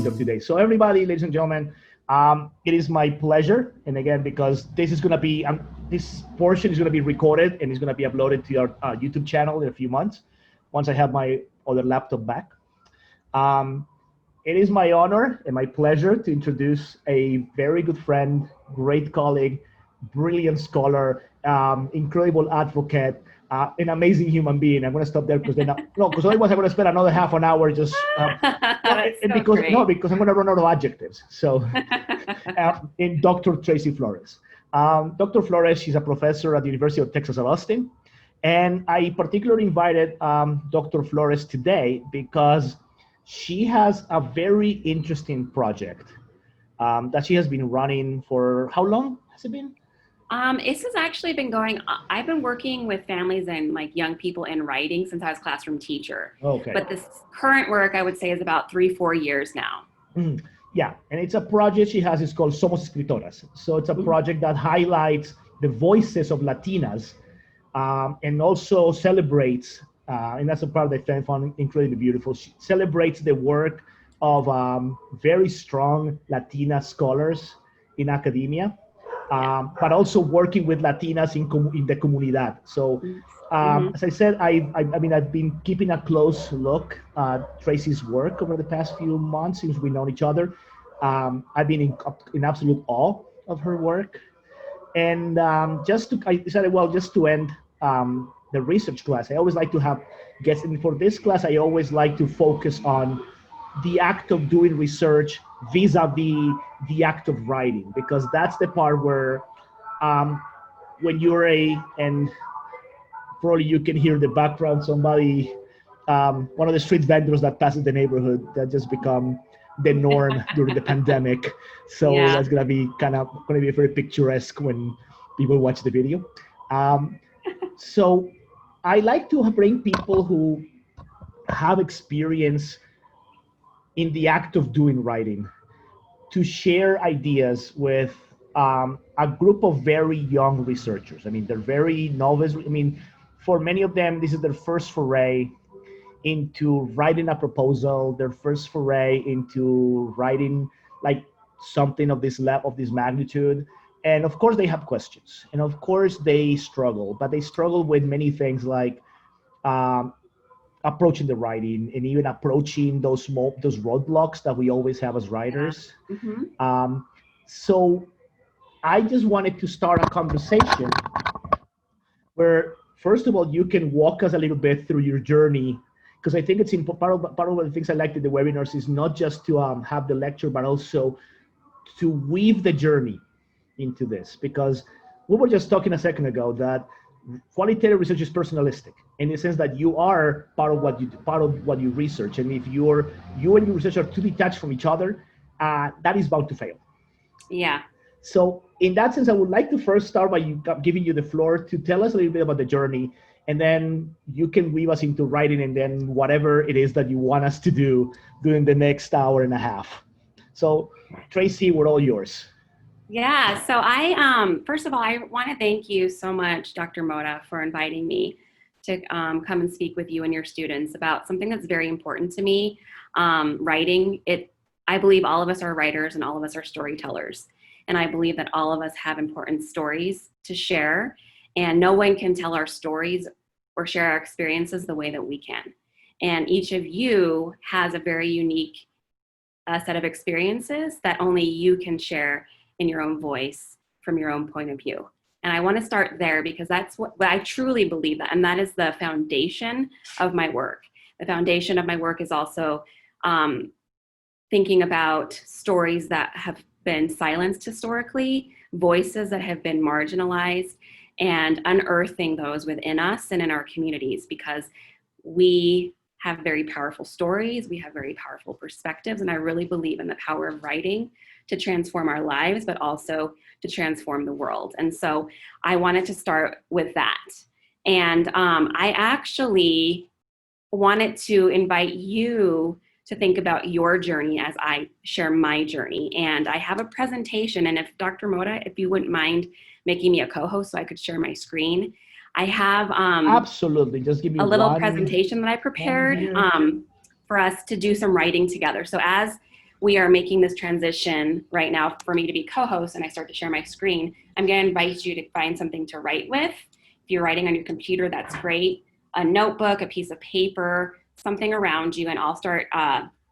point of today. So everybody, ladies and gentlemen, it is my pleasure. And again, because this is going to be, this portion is going to be recorded and it's going to be uploaded to our YouTube channel in a few months, once I have my other laptop back. It is my honor and my pleasure to introduce a very good friend, great colleague, brilliant scholar, incredible advocate, an amazing human being. I'm going to stop there because because otherwise I'm going to spend another half an hour just because I'm going to run out of adjectives. So, in Dr. Tracy Flores. Dr. Flores, she's a professor at the University of Texas at Austin, and I particularly invited Dr. Flores today because she has a very interesting project that she has been running for, how long has it been? This has actually been going, I've been working with families and like young people in writing since I was classroom teacher. Okay. But this current work, I would say, is about 3-4 years now. Mm-hmm. Yeah, and it's a project she has, it's called Somos Escritoras. So it's a project that highlights the voices of Latinas and also celebrates, and that's a part that I found incredibly beautiful. She celebrates the work of very strong Latina scholars in academia. But also working with Latinas in the comunidad. So, as I said, I've been keeping a close look at Tracy's work over the past few months since we've known each other. I've been in absolute awe of her work. And I decided, well, just to end the research class, I always like to have guests. And for this class, I always like to focus on the act of doing research vis-a-vis the act of writing, because that's the part where when you're and probably you can hear the background, somebody, one of the street vendors that passes the neighborhood, that just become the norm during the pandemic. So that's gonna be very picturesque when people watch the video. So I like to bring people who have experience in the act of doing writing to share ideas with a group of very young researchers. I mean, they're very novice. I mean, for many of them, this is their first foray into writing a proposal, their first foray into writing like something of this level, of this magnitude. And of course they have questions, and of course they struggle, but they struggle with many things like approaching the writing and even approaching those roadblocks that we always have as writers. Yeah. Mm-hmm. So I just wanted to start a conversation where, first of all, you can walk us a little bit through your journey, because I think it's part of the things I liked in the webinars is not just to have the lecture, but also to weave the journey into this, because we were just talking a second ago that qualitative research is personalistic in the sense that you are part of what you research, and if you and your research are too detached from each other, that is bound to fail. Yeah. So in that sense, I would like to first start by giving you the floor to tell us a little bit about the journey, and then you can weave us into writing, and then whatever it is that you want us to do during the next hour and a half. So Tracy, we're all yours. Yeah, so first of all, I want to thank you so much, Dr. Mota, for inviting me to come and speak with you and your students about something that's very important to me, writing. I believe all of us are writers and all of us are storytellers. And I believe that all of us have important stories to share, and no one can tell our stories or share our experiences the way that we can. And each of you has a very unique set of experiences that only you can share in your own voice from your own point of view. And I want to start there because that's what I truly believe that, and that is the foundation of my work. The foundation of my work is also thinking about stories that have been silenced historically, voices that have been marginalized, and unearthing those within us and in our communities, because we have very powerful stories, we have very powerful perspectives, and I really believe in the power of writing to transform our lives, but also to transform the world. And so I wanted to start with that. And I actually wanted to invite you to think about your journey as I share my journey. And I have a presentation, and if Dr. Mota, if you wouldn't mind making me a co-host so I could share my screen. I have absolutely, just give me a little presentation that I prepared for us to do some writing together. So as we are making this transition right now for me to be co-host and I start to share my screen, I'm going to invite you to find something to write with. If you're writing on your computer, that's great. A notebook, a piece of paper, something around you, and I'll start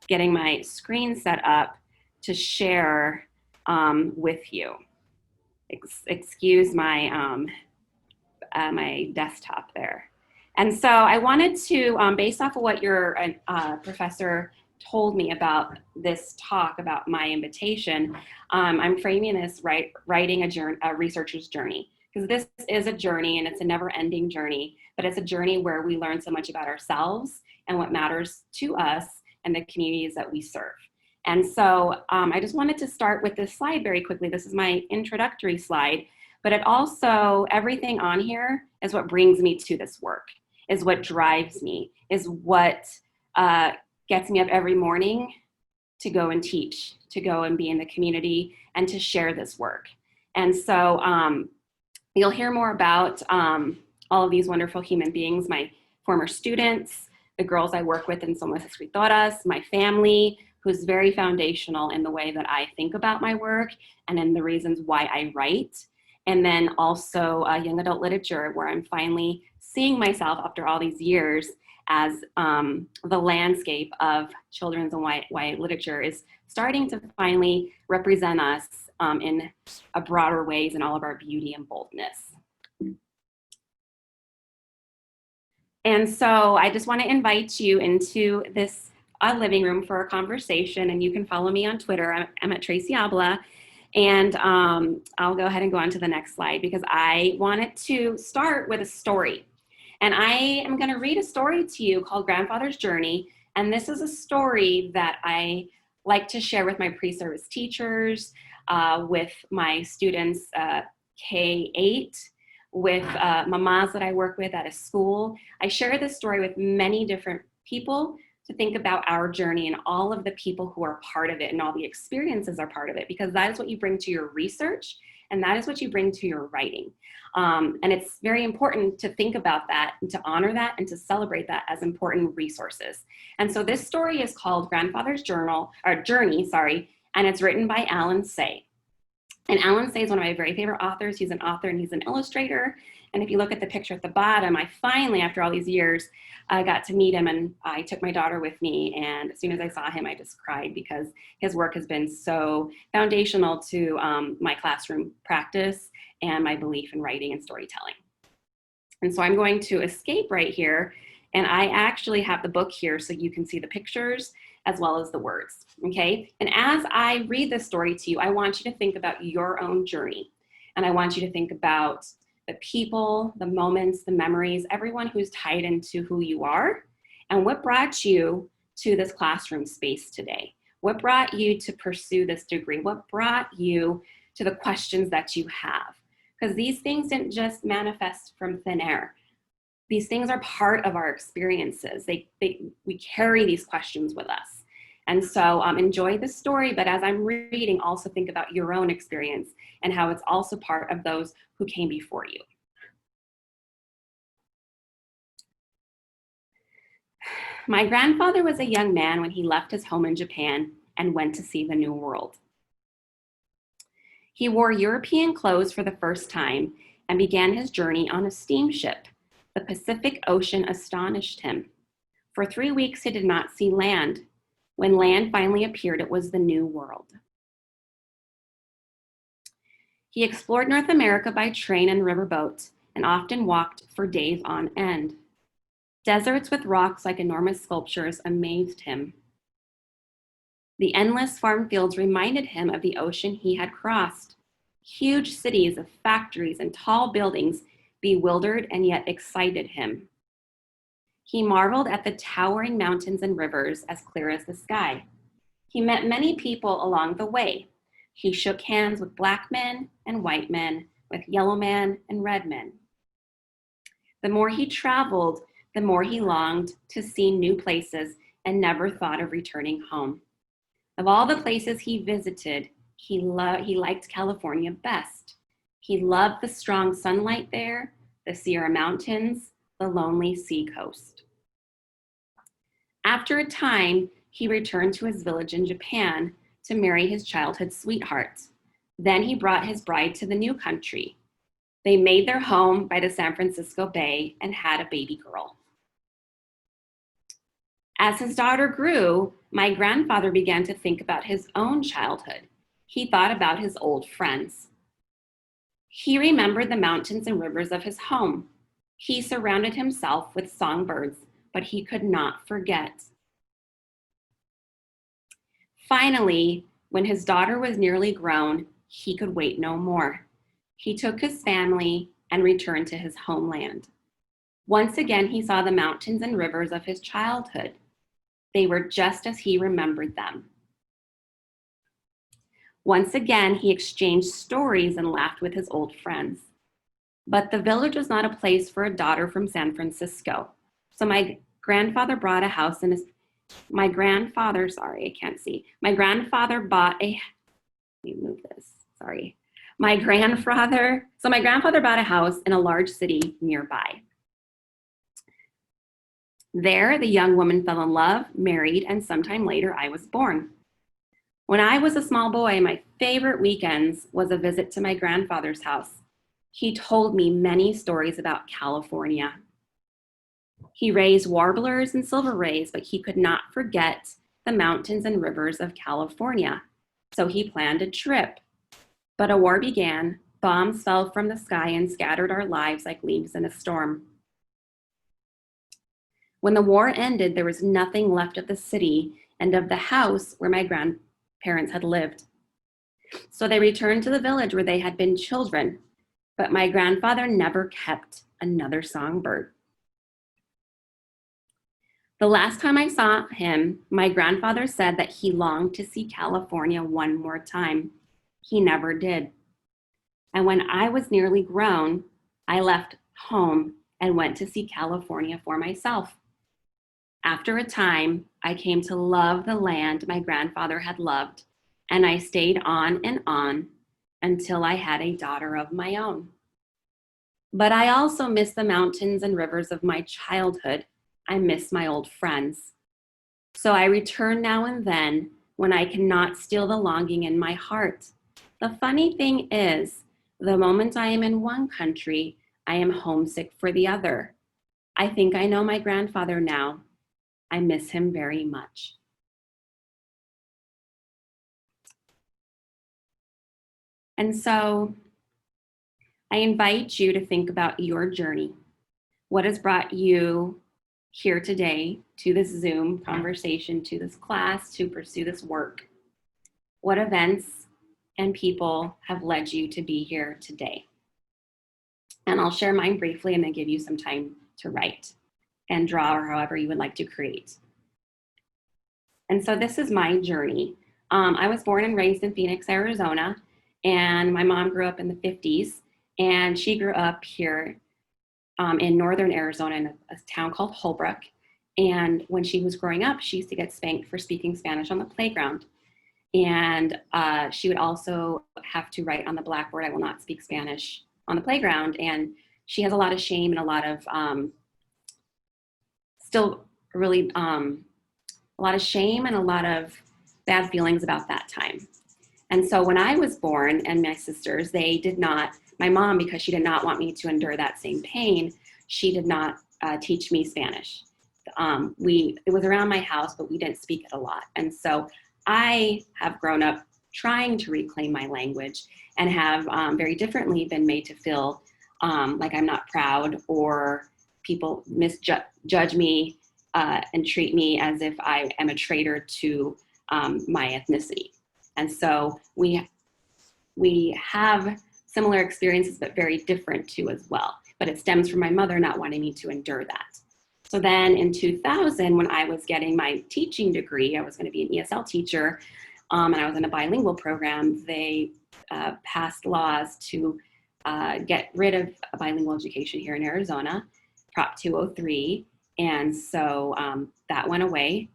getting my screen set up to share with you. Excuse my, my desktop there. And so I wanted to, based off of what your professor told me about this talk, about my invitation, I'm framing this writing a researcher's journey, because this is a journey and it's a never-ending journey, but it's a journey where we learn so much about ourselves and what matters to us and the communities that we serve. And so I just wanted to start with this slide very quickly. This is my introductory slide, but it also, everything on here is what brings me to this work, is what drives me, is what gets me up every morning to go and teach, to go and be in the community and to share this work. And so you'll hear more about all of these wonderful human beings, my former students, the girls I work with in Somos Escritoras, my family, who's very foundational in the way that I think about my work and in the reasons why I write. And then also young adult literature, where I'm finally seeing myself after all these years as the landscape of children's and YA literature is starting to finally represent us in a broader ways in all of our beauty and boldness. And so I just want to invite you into this living room for a conversation, and you can follow me on Twitter. I'm at Tracy Abla, and I'll go ahead and go on to the next slide because I wanted to start with a story. And I am going to read a story to you called Grandfather's Journey. And this is a story that I like to share with my pre-service teachers, with my students K-8, with mamas that I work with at a school. I share this story with many different people to think about our journey and all of the people who are part of it and all the experiences are part of it, because that is what you bring to your research and that is what you bring to your writing. And it's very important to think about that and to honor that and to celebrate that as important resources. And so this story is called Grandfather's Journey, and it's written by Alan Say. And Alan Say is one of my very favorite authors. He's an author and he's an illustrator. And if you look at the picture at the bottom, I finally, after all these years, I got to meet him, and I took my daughter with me. And as soon as I saw him, I just cried because his work has been so foundational to my classroom practice and my belief in writing and storytelling. And so I'm going to escape right here. And I actually have the book here so you can see the pictures as well as the words, okay? And as I read this story to you, I want you to think about your own journey. And I want you to think about the people, the moments, the memories, everyone who's tied into who you are, and what brought you to this classroom space today. What brought you to pursue this degree? What brought you to the questions that you have? Because these things didn't just manifest from thin air. These things are part of our experiences. We carry these questions with us. And so enjoy the story, but as I'm reading, also think about your own experience and how it's also part of those who came before you. My grandfather was a young man when he left his home in Japan and went to see the New World. He wore European clothes for the first time and began his journey on a steamship. The Pacific Ocean astonished him. For 3 weeks, he did not see land. When land finally appeared, it was the New World. He explored North America by train and riverboat and often walked for days on end. Deserts with rocks like enormous sculptures amazed him. The endless farm fields reminded him of the ocean he had crossed. Huge cities of factories and tall buildings bewildered and yet excited him. He marveled at the towering mountains and rivers as clear as the sky. He met many people along the way. He shook hands with black men and white men, with yellow men and red men. The more he traveled, the more he longed to see new places and never thought of returning home. Of all the places he visited, he liked California best. He loved the strong sunlight there, the Sierra Mountains, the lonely sea coast. After a time, he returned to his village in Japan, to marry his childhood sweetheart. Then he brought his bride to the new country. They made their home by the San Francisco Bay and had a baby girl. As his daughter grew, my grandfather began to think about his own childhood. He thought about his old friends. He remembered the mountains and rivers of his home. He surrounded himself with songbirds, but he could not forget. Finally, when his daughter was nearly grown, he could wait no more. He took his family and returned to his homeland. Once again, he saw the mountains and rivers of his childhood. They were just as he remembered them. Once again, he exchanged stories and laughed with his old friends. But the village was not a place for a daughter from San Francisco. So my grandfather bought a house in my grandfather bought a house in a large city nearby. There, the young woman fell in love, married, and sometime later I was born. When I was a small boy, my favorite weekends was a visit to my grandfather's house. He told me many stories about California. He raised warblers and silver rays, but he could not forget the mountains and rivers of California. So he planned a trip. But a war began, bombs fell from the sky and scattered our lives like leaves in a storm. When the war ended, there was nothing left of the city and of the house where my grandparents had lived. So they returned to the village where they had been children, but my grandfather never kept another songbird. The last time I saw him, my grandfather said that he longed to see California one more time. He never did. And when I was nearly grown, I left home and went to see California for myself. After a time, I came to love the land my grandfather had loved, and I stayed on and on until I had a daughter of my own. But I also miss the mountains and rivers of my childhood. I miss my old friends. So I return now and then when I cannot steal the longing in my heart. The funny thing is, the moment I am in one country, I am homesick for the other. I think I know my grandfather now. I miss him very much. And so I invite you to think about your journey. What has brought you here today to this Zoom conversation, to this class, to pursue this work? What events and people have led you to be here today? And I'll share mine briefly and then give you some time to write and draw or however you would like to create. And so this is my journey. I was born and raised in Phoenix, Arizona, and my mom grew up in the 50s, and she grew up here in northern Arizona in a town called Holbrook. And when she was growing up, she used to get spanked for speaking Spanish on the playground. And she would also have to write on the blackboard, "I will not speak Spanish," on the playground. And she has a lot of shame and a lot of a lot of shame and a lot of bad feelings about that time. And so when I was born, and my sisters, my mom, because she did not want me to endure that same pain, she did not teach me Spanish. It was around my house, but we didn't speak it a lot. And so I have grown up trying to reclaim my language and have very differently been made to feel like I'm not proud, or people misjudge me and treat me as if I am a traitor to my ethnicity. And so we have similar experiences, but very different too as well. But it stems from my mother not wanting me to endure that. So then in 2000, when I was getting my teaching degree, I was going to be an ESL teacher, and I was in a bilingual program. They passed laws to get rid of bilingual education here in Arizona, Prop 203. And so that went away.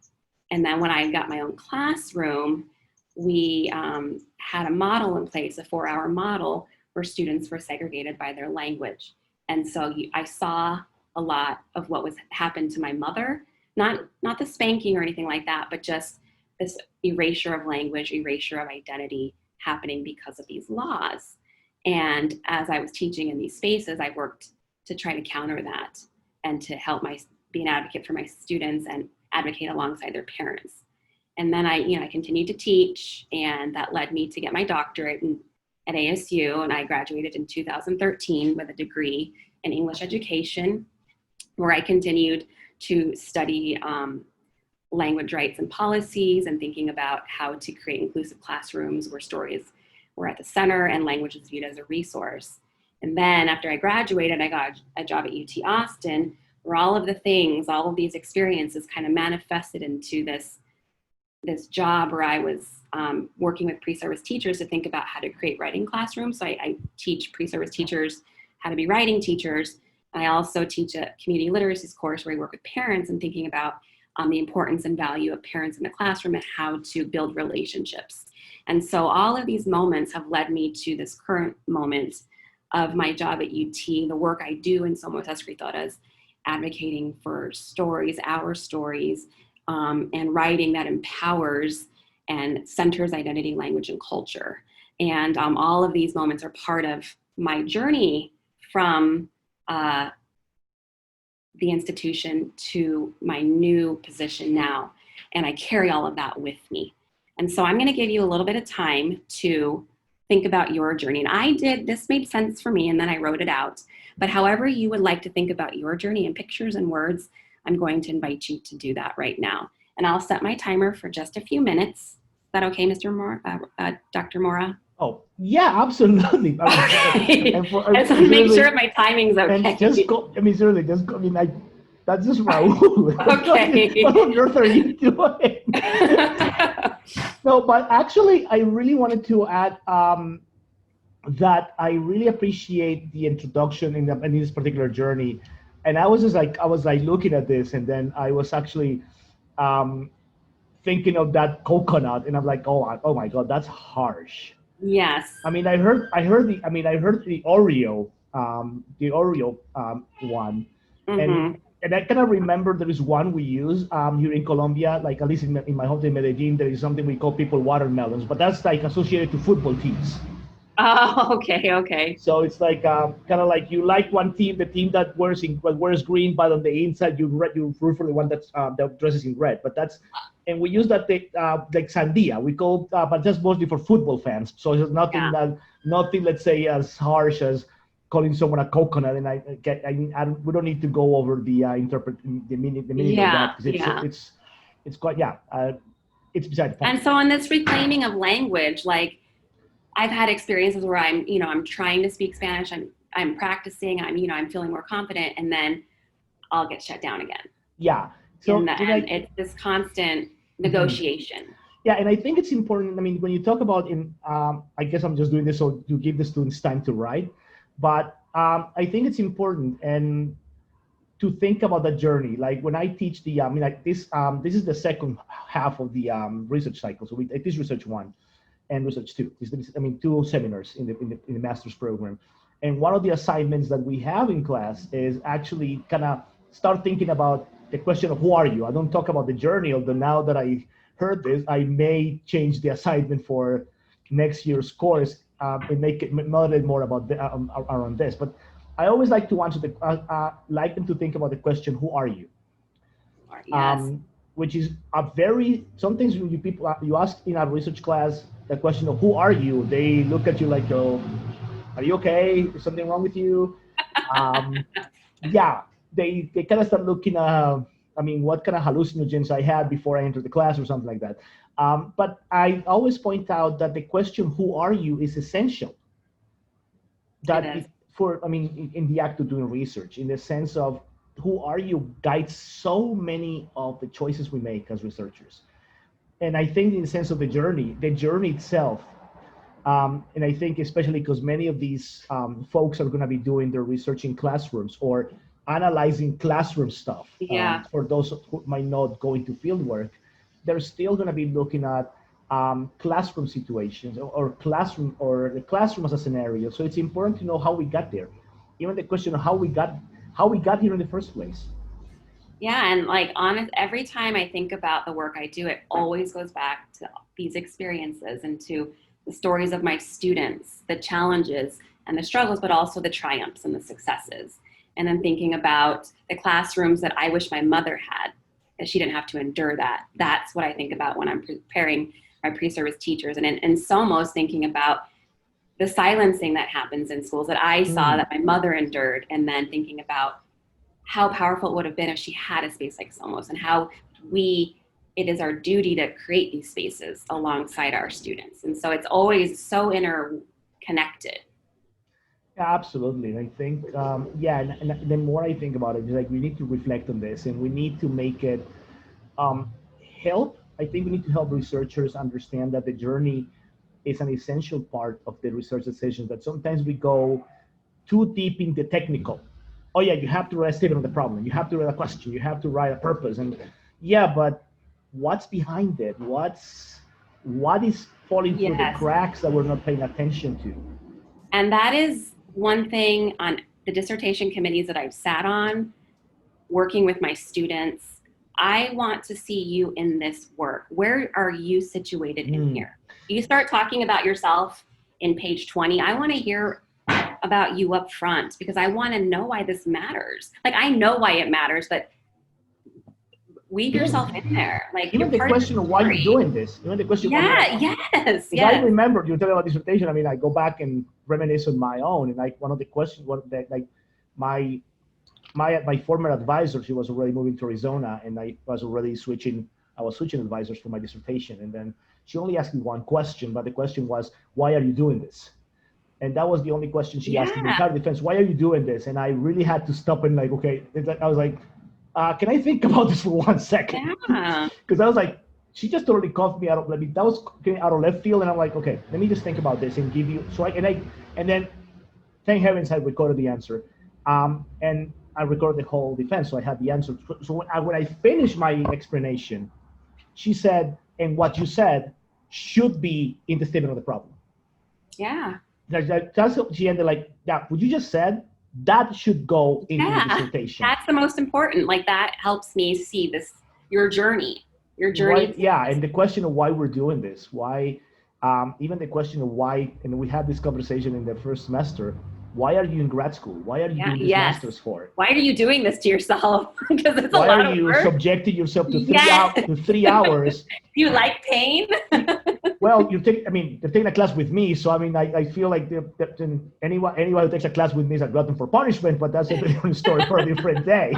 And then when I got my own classroom, we had a model in place, a 4-hour model where students were segregated by their language. And so I saw a lot of what happened to my mother, not the spanking or anything like that, but just this erasure of language, erasure of identity happening because of these laws. And as I was teaching in these spaces, I worked to try to counter that and to help be an advocate for my students and advocate alongside their parents. And then I continued to teach, and that led me to get my doctorate at ASU, and I graduated in 2013 with a degree in English education, where I continued to study language rights and policies and thinking about how to create inclusive classrooms where stories were at the center and language is viewed as a resource. And then after I graduated, I got a job at UT Austin, where all of these experiences kind of manifested into this job where I was working with pre-service teachers to think about how to create writing classrooms. So I teach pre-service teachers how to be writing teachers. I also teach a community literacies course where I work with parents and thinking about the importance and value of parents in the classroom and how to build relationships. And so all of these moments have led me to this current moment of my job at UT, the work I do in Somos Escritoras, advocating for stories, our stories, and writing that empowers and centers identity, language, and culture. And all of these moments are part of my journey from the institution to my new position now. And I carry all of that with me. And so I'm going to give you a little bit of time to think about your journey. And this made sense for me, and then I wrote it out. But however you would like to think about your journey in pictures and words, I'm going to invite you to do that right now. And I'll set my timer for just a few minutes. Is that okay, Dr. Mora? Oh, yeah, absolutely. Okay. I just want to make sure my timing's okay. And just go, certainly, that's just Raul. Okay. What on earth are you doing? No, but actually, I really wanted to add that I really appreciate the introduction in this particular journey. And I was looking at this, and then I was actually thinking of that coconut, and I'm like, oh my God, that's harsh. Yes. I heard the Oreo, one, Mm-hmm. and I kind of remember there is one we use here in Colombia, like at least in my hometown Medellin, there is something we call people watermelons, but that's like associated to football teams. Oh, okay. So it's like kind of like you like one team, the team that wears green, but on the inside you root for the one that dresses in red. But and we use that like sandia. We call, but just mostly for football fans. So it's nothing let's say as harsh as calling someone a coconut. And we don't need to go over the the meaning of that, because it's quite it's beside the point. And so on this reclaiming of language, like, I've had experiences where I'm trying to speak Spanish, I'm practicing, I'm feeling more confident, and then I'll get shut down again. Yeah. So it's this constant negotiation. Yeah, and I think it's important. When you talk about I guess I'm just doing this so to give the students time to write, but I think it's important and to think about the journey. Like when I teach this is the second half of the research cycle. So I teach research 1. And research 2. Two seminars in the master's program. And one of the assignments that we have in class is actually kind of start thinking about the question of who are you? I don't talk about the journey, although now that I heard this, I may change the assignment for next year's course and make it moderate more about around this. But I always like to answer like them to think about the question, who are you? Yes. Which is sometimes when you ask in a research class the question of who are you, they look at you like, oh, are you okay? Is something wrong with you? They kind of start looking at, what kind of hallucinogens I had before I entered the class or something like that. But I always point out that the question, who are you, is essential. In the act of doing research, in the sense of who are you guides so many of the choices we make as researchers. And I think in the sense of the journey itself, and I think especially because many of these folks are going to be doing their research in classrooms or analyzing classroom stuff. For those who might not go into field work, they're still going to be looking at classroom situations or the classroom as a scenario. So it's important to know how we got there. Even the question of how we got here in the first place. Yeah, and like honest, every time I think about the work I do, it always goes back to these experiences and to the stories of my students, the challenges and the struggles, but also the triumphs and the successes. And then thinking about the classrooms that I wish my mother had, that she didn't have to endure that. That's what I think about when I'm preparing my pre-service teachers. And in SOMOS, thinking about the silencing that happens in schools that I saw that my mother endured, and then thinking about how powerful it would have been if she had a space like Somos, and how it is our duty to create these spaces alongside our students. And so it's always so interconnected. Yeah, absolutely. And I think, yeah, and the more I think about it, it's like we need to reflect on this and we need to make it um, help. I think we need to help researchers understand that the journey is an essential part of the research decisions, that sometimes we go too deep in the technical. Oh yeah, you have to write a statement of the problem. You have to write a question. You have to write a purpose. And yeah, but what's behind it? What is falling through the Yes. cracks that we're not paying attention to? And that is one thing on the dissertation committees that I've sat on, working with my students. I want to see you in this work. Where are you situated in here? You start talking about yourself in page 20. I want to hear about you up front, because I want to know why this matters. Like, I know why it matters, but weave yourself in there. Like, even the question of why you're doing this. Even the question. Yes. I remember you talking about dissertation. I mean, I go back and reminisce on my own, and like one of the questions, like my former advisor, she was already moving to Arizona, and I was switching advisors for my dissertation, and then she only asked me one question, but the question was, why are you doing this? And that was the only question she asked in the entire defense. Why are you doing this? And I really had to stop and like, okay, I was like, can I think about this for 1 second? Because I was like, she just totally caught me out of, I mean, that was out of left field. And I'm like, okay, let me just think about this and give you, and then thank heavens I recorded the answer. And I recorded the whole defense, so I had the answer. So when I finished my explanation, she said, and what you said should be in the statement of the problem. Yeah. That's what she ended like, yeah, what you just said, that should go into the dissertation. That's the most important. Like, that helps me see this, your journey. Right, yeah, and the question of why we're doing this, why, even the question of why, and we had this conversation in the first semester, why are you in grad school? Why are you doing this master's for? Why are you doing this to yourself? Because it's a lot of work. Why are you subjecting yourself to 3 hours? Do you like pain? Well, you're taking a class with me, so I mean, I feel like anyone who takes a class with me is a glutton for punishment, but that's a different story for a different day.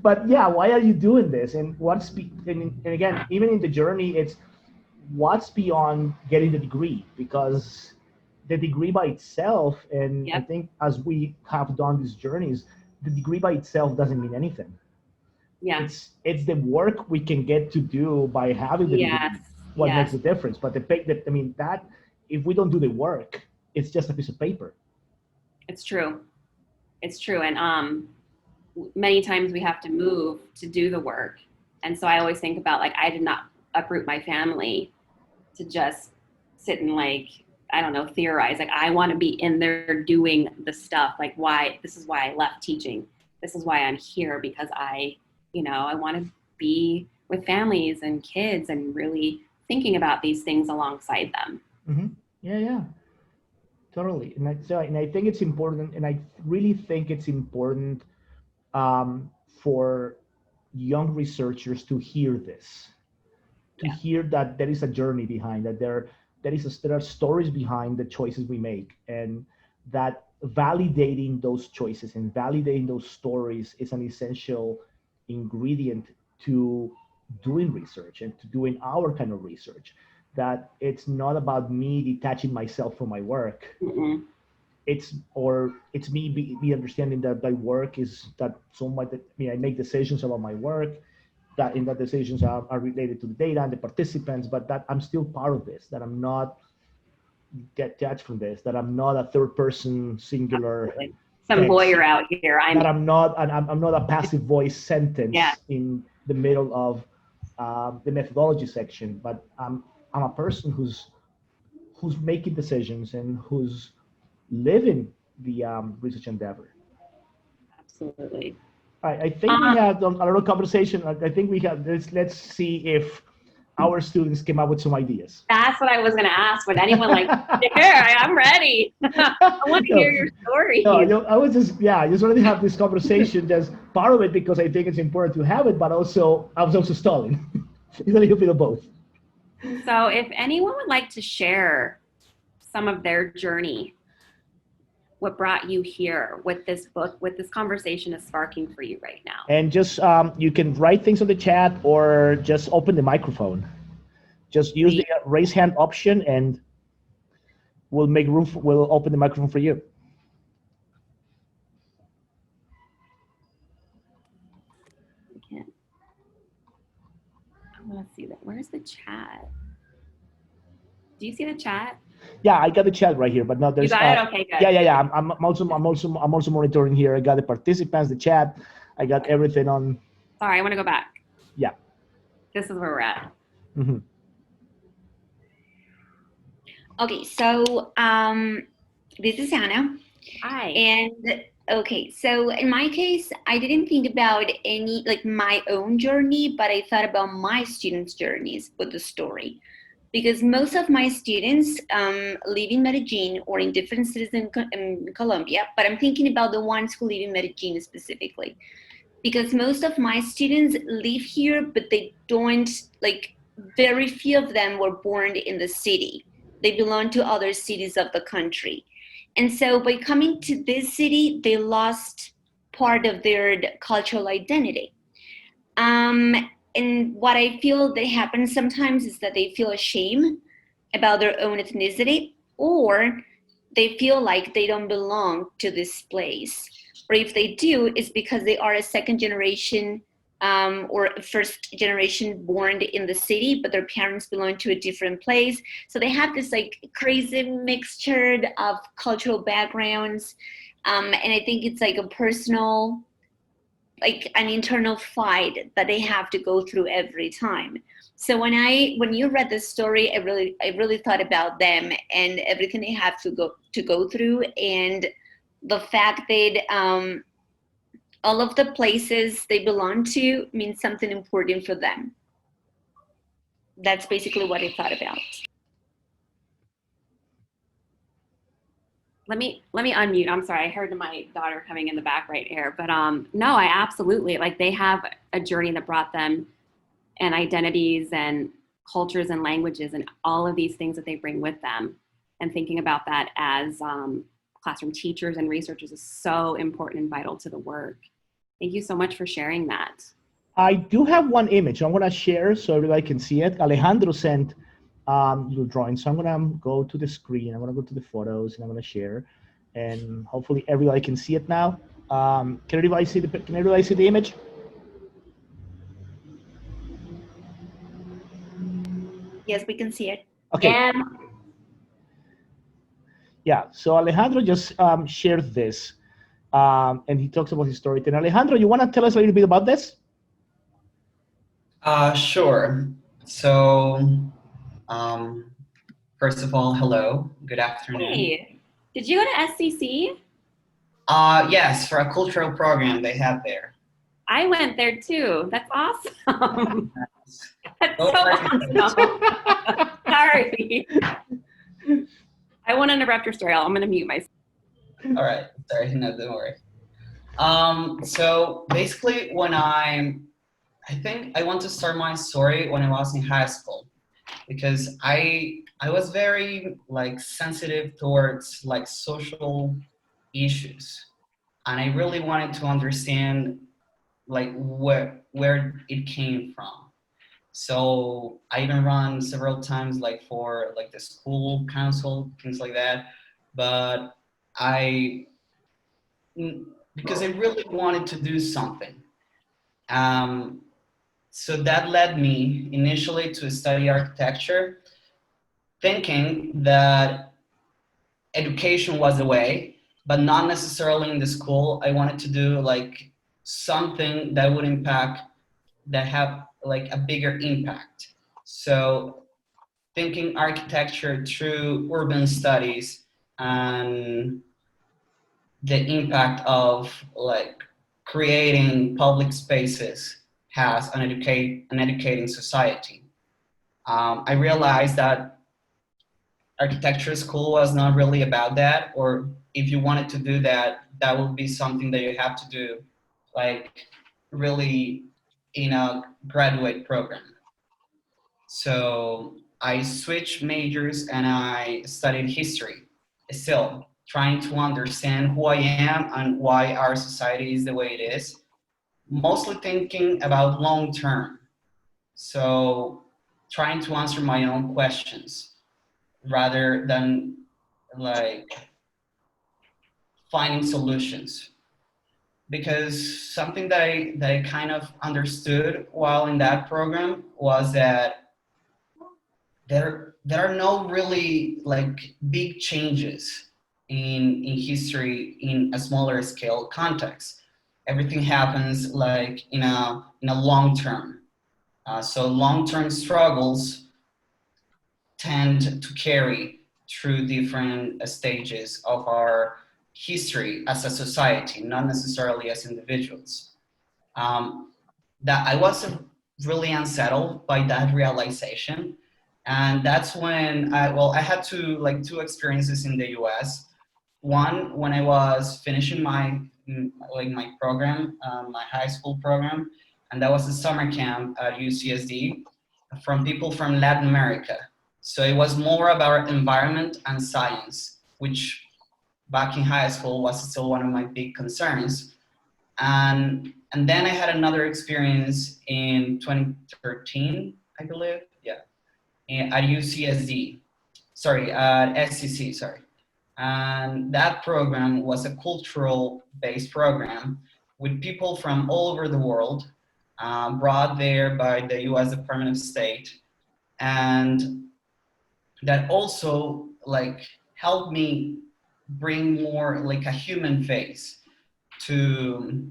But yeah, why are you doing this? And and again, even in the journey, it's what's beyond getting the degree, because the degree by itself, and I think as we have done these journeys, the degree by itself doesn't mean anything. Yeah. It's the work we can get to do by having the degree what makes the difference. But that if we don't do the work, it's just a piece of paper. It's true. And many times we have to move to do the work. And so I always think about, like, I did not uproot my family to just sit and, like, I don't know, theorize. Like, I want to be in there doing the stuff. Like, this is why I left teaching. This is why I'm here, because I want to be with families and kids and really thinking about these things alongside them. Mm-hmm. Yeah, totally. And I think it's important, and I really think it's important for young researchers to hear this, hear that there is a journey behind, that there are stories behind the choices we make, and that validating those choices and validating those stories is an essential ingredient to doing research and to doing our kind of research. That it's not about me detaching myself from my work. Mm-hmm. It's me be understanding that my work is that so much that I make decisions about my work, that in that decisions are related to the data and the participants, but that I'm still part of this, that I'm not detached from this, that I'm not a third person singular. Absolutely. Some lawyer out here. I'm not a passive voice sentence in the middle of the methodology section, but I'm a person who's making decisions and who's living the research endeavor. Absolutely. I think we had a lot of conversation. I think we have this. Let's see if our students came up with some ideas. That's what I was going to ask. Would anyone like to share? I'm ready. I want to hear your story. No, I was I just wanted to have this conversation. Just part of it because I think it's important to have it, but also I was also stalling. It's a little bit of both. So if anyone would like to share some of their journey, what brought you here, what this book, what this conversation is sparking for you right now. And just, you can write things on the chat or just open the microphone. Just use the raise hand option and we'll make room, we'll open the microphone for you. I want to see that. Where's the chat? Do you see the chat? Yeah, I got the chat right here, but no, there's. You got it? Okay, good. Yeah. I'm also monitoring here. I got the participants, the chat. I got everything on. Sorry, I want to go back. Yeah. This is where we're at. Mm-hmm. Okay, so this is Anna. Hi. And okay, so in my case, I didn't think about any like my own journey, but I thought about my students' journeys with the story. Because most of my students live in Medellin or in different cities in Colombia, but I'm thinking about the ones who live in Medellin specifically. Because most of my students live here, but they don't, like very few of them were born in the city. They belong to other cities of the country. And so by coming to this city, they lost part of their cultural identity. And what I feel that happens sometimes is that they feel ashamed about their own ethnicity, or they feel like they don't belong to this place. Or if they do, it's because they are a second generation or first generation born in the city, but their parents belong to a different place. So they have this like crazy mixture of cultural backgrounds. And I think it's like a personal, like an internal fight that they have to go through every time. So when you read the story, I really thought about them and everything they have to go through, and the fact that all of the places they belong to means something important for them. That's basically what I thought about. Let me unmute. I'm sorry. I heard my daughter coming in the back right here. But no, I absolutely, like they have a journey that brought them, and identities and cultures and languages and all of these things that they bring with them. And thinking about that as classroom teachers and researchers is so important and vital to the work. Thank you so much for sharing that. I do have one image I'm gonna share so everybody can see it. Alejandro sent little drawing. So I'm gonna go to the screen. I'm gonna go to the photos and I'm gonna share, and hopefully everybody can see it now. Can everybody see the image? Yes, we can see it. Okay. Yeah. Yeah. So Alejandro just shared this, and he talks about his story. And Alejandro, you wanna tell us a little bit about this? Sure. So. First of all, hello, good afternoon. Hey, did you go to SCC? Yes, for a cultural program they have there. I went there too. That's awesome. That's so Go awesome. Sorry. I won't interrupt your story. I'm going to mute myself. All right, sorry, no, don't worry. So basically I think I want to start my story when I was in high school, because I was very like sensitive towards like social issues, and I really wanted to understand like where it came from. So I even run several times like for like the school council, things like that. But because I really wanted to do something. So that led me initially to study architecture, thinking that education was the way, but not necessarily in the school. I wanted to do like something that would have like a bigger impact. So thinking architecture through urban studies and the impact of like creating public spaces as an educating society. I realized that architecture school was not really about that, or if you wanted to do that, that would be something that you have to do, like really in a graduate program. So I switched majors and I studied history, still trying to understand who I am and why our society is the way it is, mostly thinking about long term. So trying to answer my own questions rather than like finding solutions. Because something that I kind of understood while in that program was that there are no really like big changes in history in a smaller scale context. Everything happens like in a long term. So long term struggles tend to carry through different stages of our history as a society, not necessarily as individuals. Um, that I was really unsettled by that realization, and that's when I had two experiences in the U.S. One when I was finishing my program, my high school program, and that was a summer camp at UCSD from people from Latin America. So it was more about environment and science, which back in high school was still one of my big concerns. And then I had another experience in 2013, I believe, yeah, at UCSD, sorry, at SCC, sorry. And that program was a cultural-based program with people from all over the world, brought there by the U.S. Department of State, and that also like helped me bring more like a human face to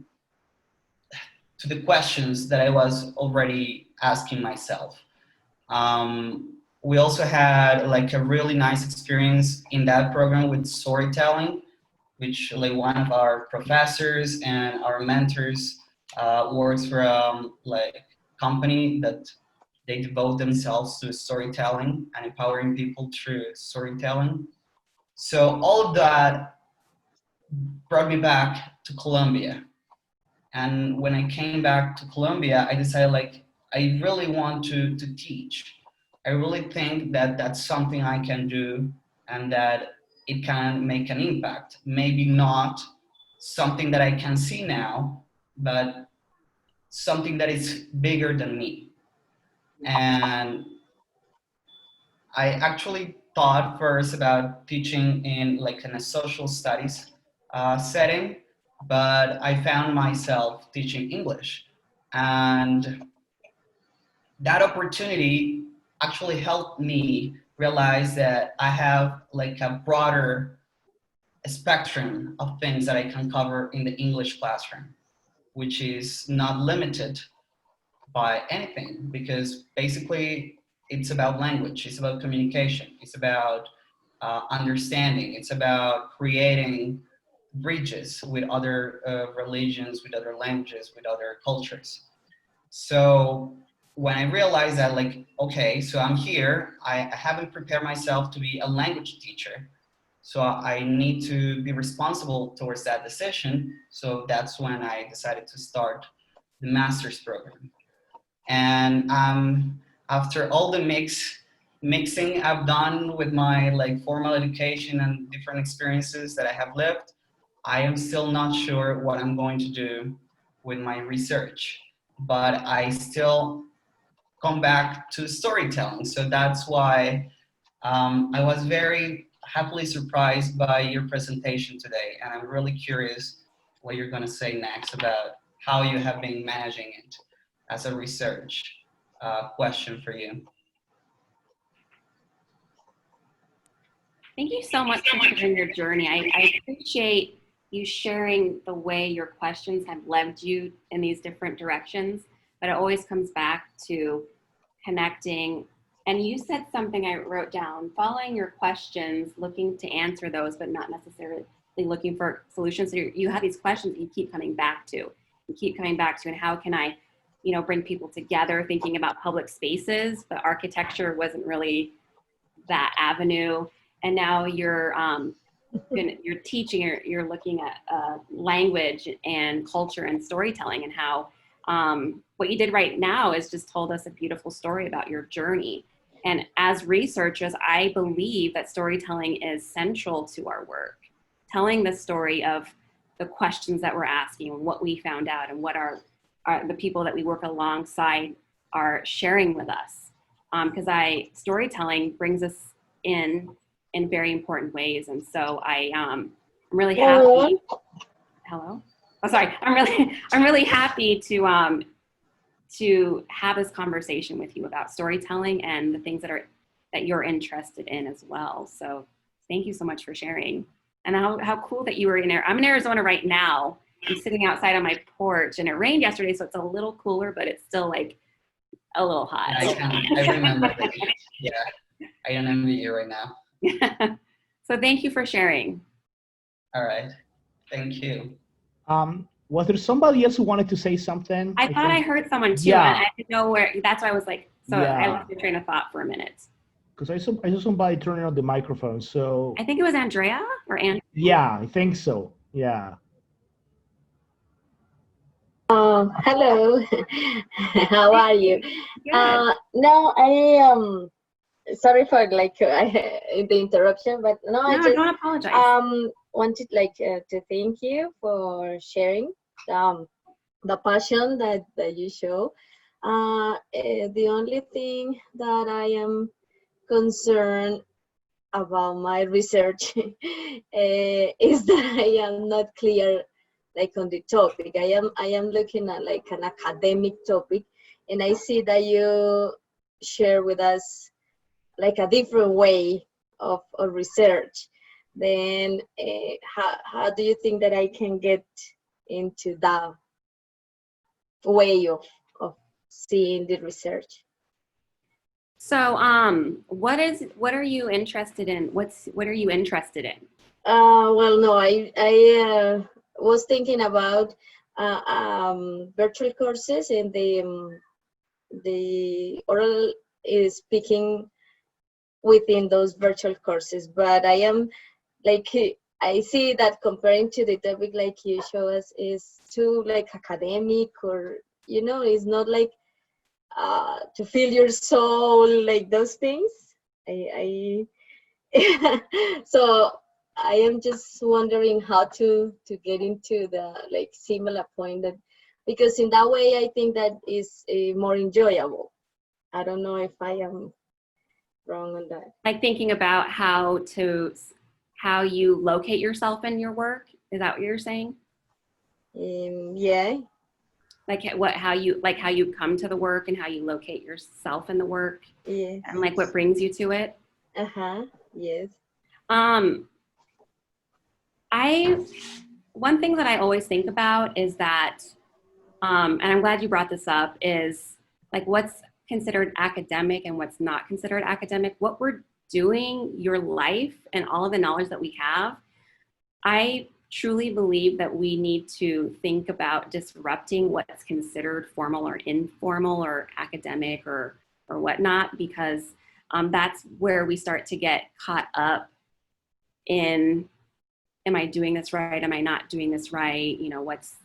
the questions that I was already asking myself. We also had like a really nice experience in that program with storytelling, which like one of our professors and our mentors works for like company that they devote themselves to storytelling and empowering people through storytelling. So all of that brought me back to Colombia. And when I came back to Colombia, I decided like, I really want to teach. I really think that that's something I can do and that it can make an impact. Maybe not something that I can see now, but something that is bigger than me. And I actually thought first about teaching in like in a social studies setting, but I found myself teaching English. And that opportunity actually helped me realize that I have like a broader spectrum of things that I can cover in the English classroom, which is not limited by anything, because basically it's about language, it's about communication, it's about understanding, it's about creating bridges with other religions, with other languages, with other cultures. So when I realized that, like, okay, so I'm here, I haven't prepared myself to be a language teacher, so I need to be responsible towards that decision. So that's when I decided to start the master's program. And after all the mixing I've done with my like formal education and different experiences that I have lived, I am still not sure what I'm going to do with my research, but I still come back to storytelling. So that's why I was very happily surprised by your presentation today, and I'm really curious what you're going to say next about how you have been managing it as a research question for you. Thank you so much for sharing your journey. I appreciate you sharing the way your questions have led you in these different directions, but it always comes back to connecting. And you said something I wrote down, following your questions, looking to answer those, but not necessarily looking for solutions. So you have these questions that you keep coming back to. keep coming back to, and how can I, bring people together, thinking about public spaces, but architecture wasn't really that avenue. And now you're teaching, you're looking at language and culture and storytelling, and how what you did right now is just told us a beautiful story about your journey. And as researchers, I believe that storytelling is central to our work, telling the story of the questions that we're asking, and what we found out, and what the people that we work alongside are sharing with us. Because storytelling brings us in very important ways. And so I'm really happy. Hello? Oh, sorry. I'm really happy to have this conversation with you about storytelling and the things that you're interested in as well. So thank you so much for sharing. And how cool that you were in there. I'm in Arizona right now. I'm sitting outside on my porch, and it rained yesterday, so it's a little cooler, but it's still like a little hot. I remember that. Yeah, I remember you right now. So thank you for sharing. All right, thank you. Was there somebody else who wanted to say something? I thought I heard someone too, Yeah. and I didn't know where. That's why I was like, so Yeah. I lost your train of thought for a minute. Because I saw somebody turning on the microphone, so. I think it was Andrea or Ann. Yeah, I think so. Yeah. Hello. How are you? No, I sorry for the interruption, but no, I just don't apologize. Wanted to thank you for sharing the passion that you show. The only thing that I am concerned about my research is that I am not clear on the topic. I am looking at an academic topic, and I see that you share with us a different way of research. Then how do you think that I can get into that way of seeing the research? So what are you interested in? What are you interested in? Well, no, I was thinking about virtual courses and the oral speaking within those virtual courses, but I am I see that comparing to the topic you show us is too academic, or it's not to feel your soul, those things. So I am just wondering how to get into the similar point, that because in that way I think that is more enjoyable. I don't know if I am wrong on that. Like thinking about how you locate yourself in your work. Is that what you're saying? Yeah. How you come to the work and how you locate yourself in the work. Yeah. And what brings you to it. Yes. One thing that I always think about is that, and I'm glad you brought this up, is what's considered academic and what's not considered academic. What we're doing, your life and all of the knowledge that we have, I truly believe that we need to think about disrupting what's considered formal or informal or academic or whatnot, because that's where we start to get caught up in, am I doing this right? Am I not doing this right? What's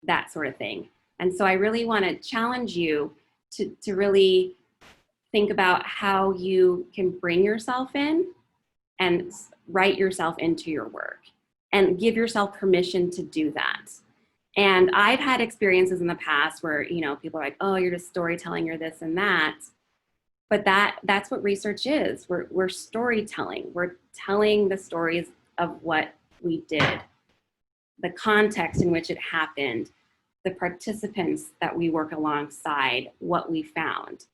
that sort of thing. And so I really want to challenge you to really think about how you can bring yourself in and write yourself into your work and give yourself permission to do that. And I've had experiences in the past where, people are like, oh, you're just storytelling, you're this and that. But that's what research is. We're storytelling. We're telling the stories of what we did, the context in which it happened, the participants that we work alongside, what we found.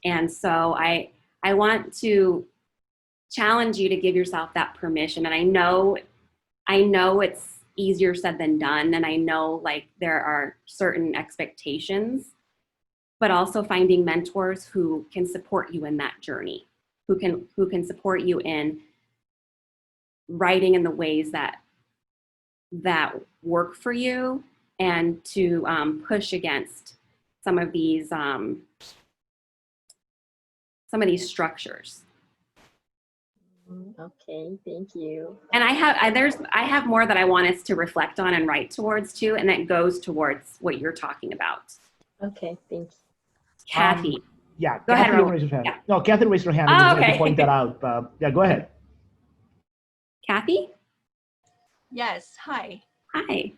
And so I want to challenge you to give yourself that permission. And I know it's easier said than done. And I know there are certain expectations, but also finding mentors who can support you in that journey, who can support you in writing in the ways that work for you and to push against some of these structures. Okay, thank you. And I have more that I want us to reflect on and write towards too, and that goes towards what you're talking about. Okay, thank you. Kathy. Yeah, Go ahead, Catherine raised her hand. Yeah. No, Catherine raised her hand. I Oh, just wanted okay. to point that out. Yeah, go ahead. Kathy? Yes, hi. Hi.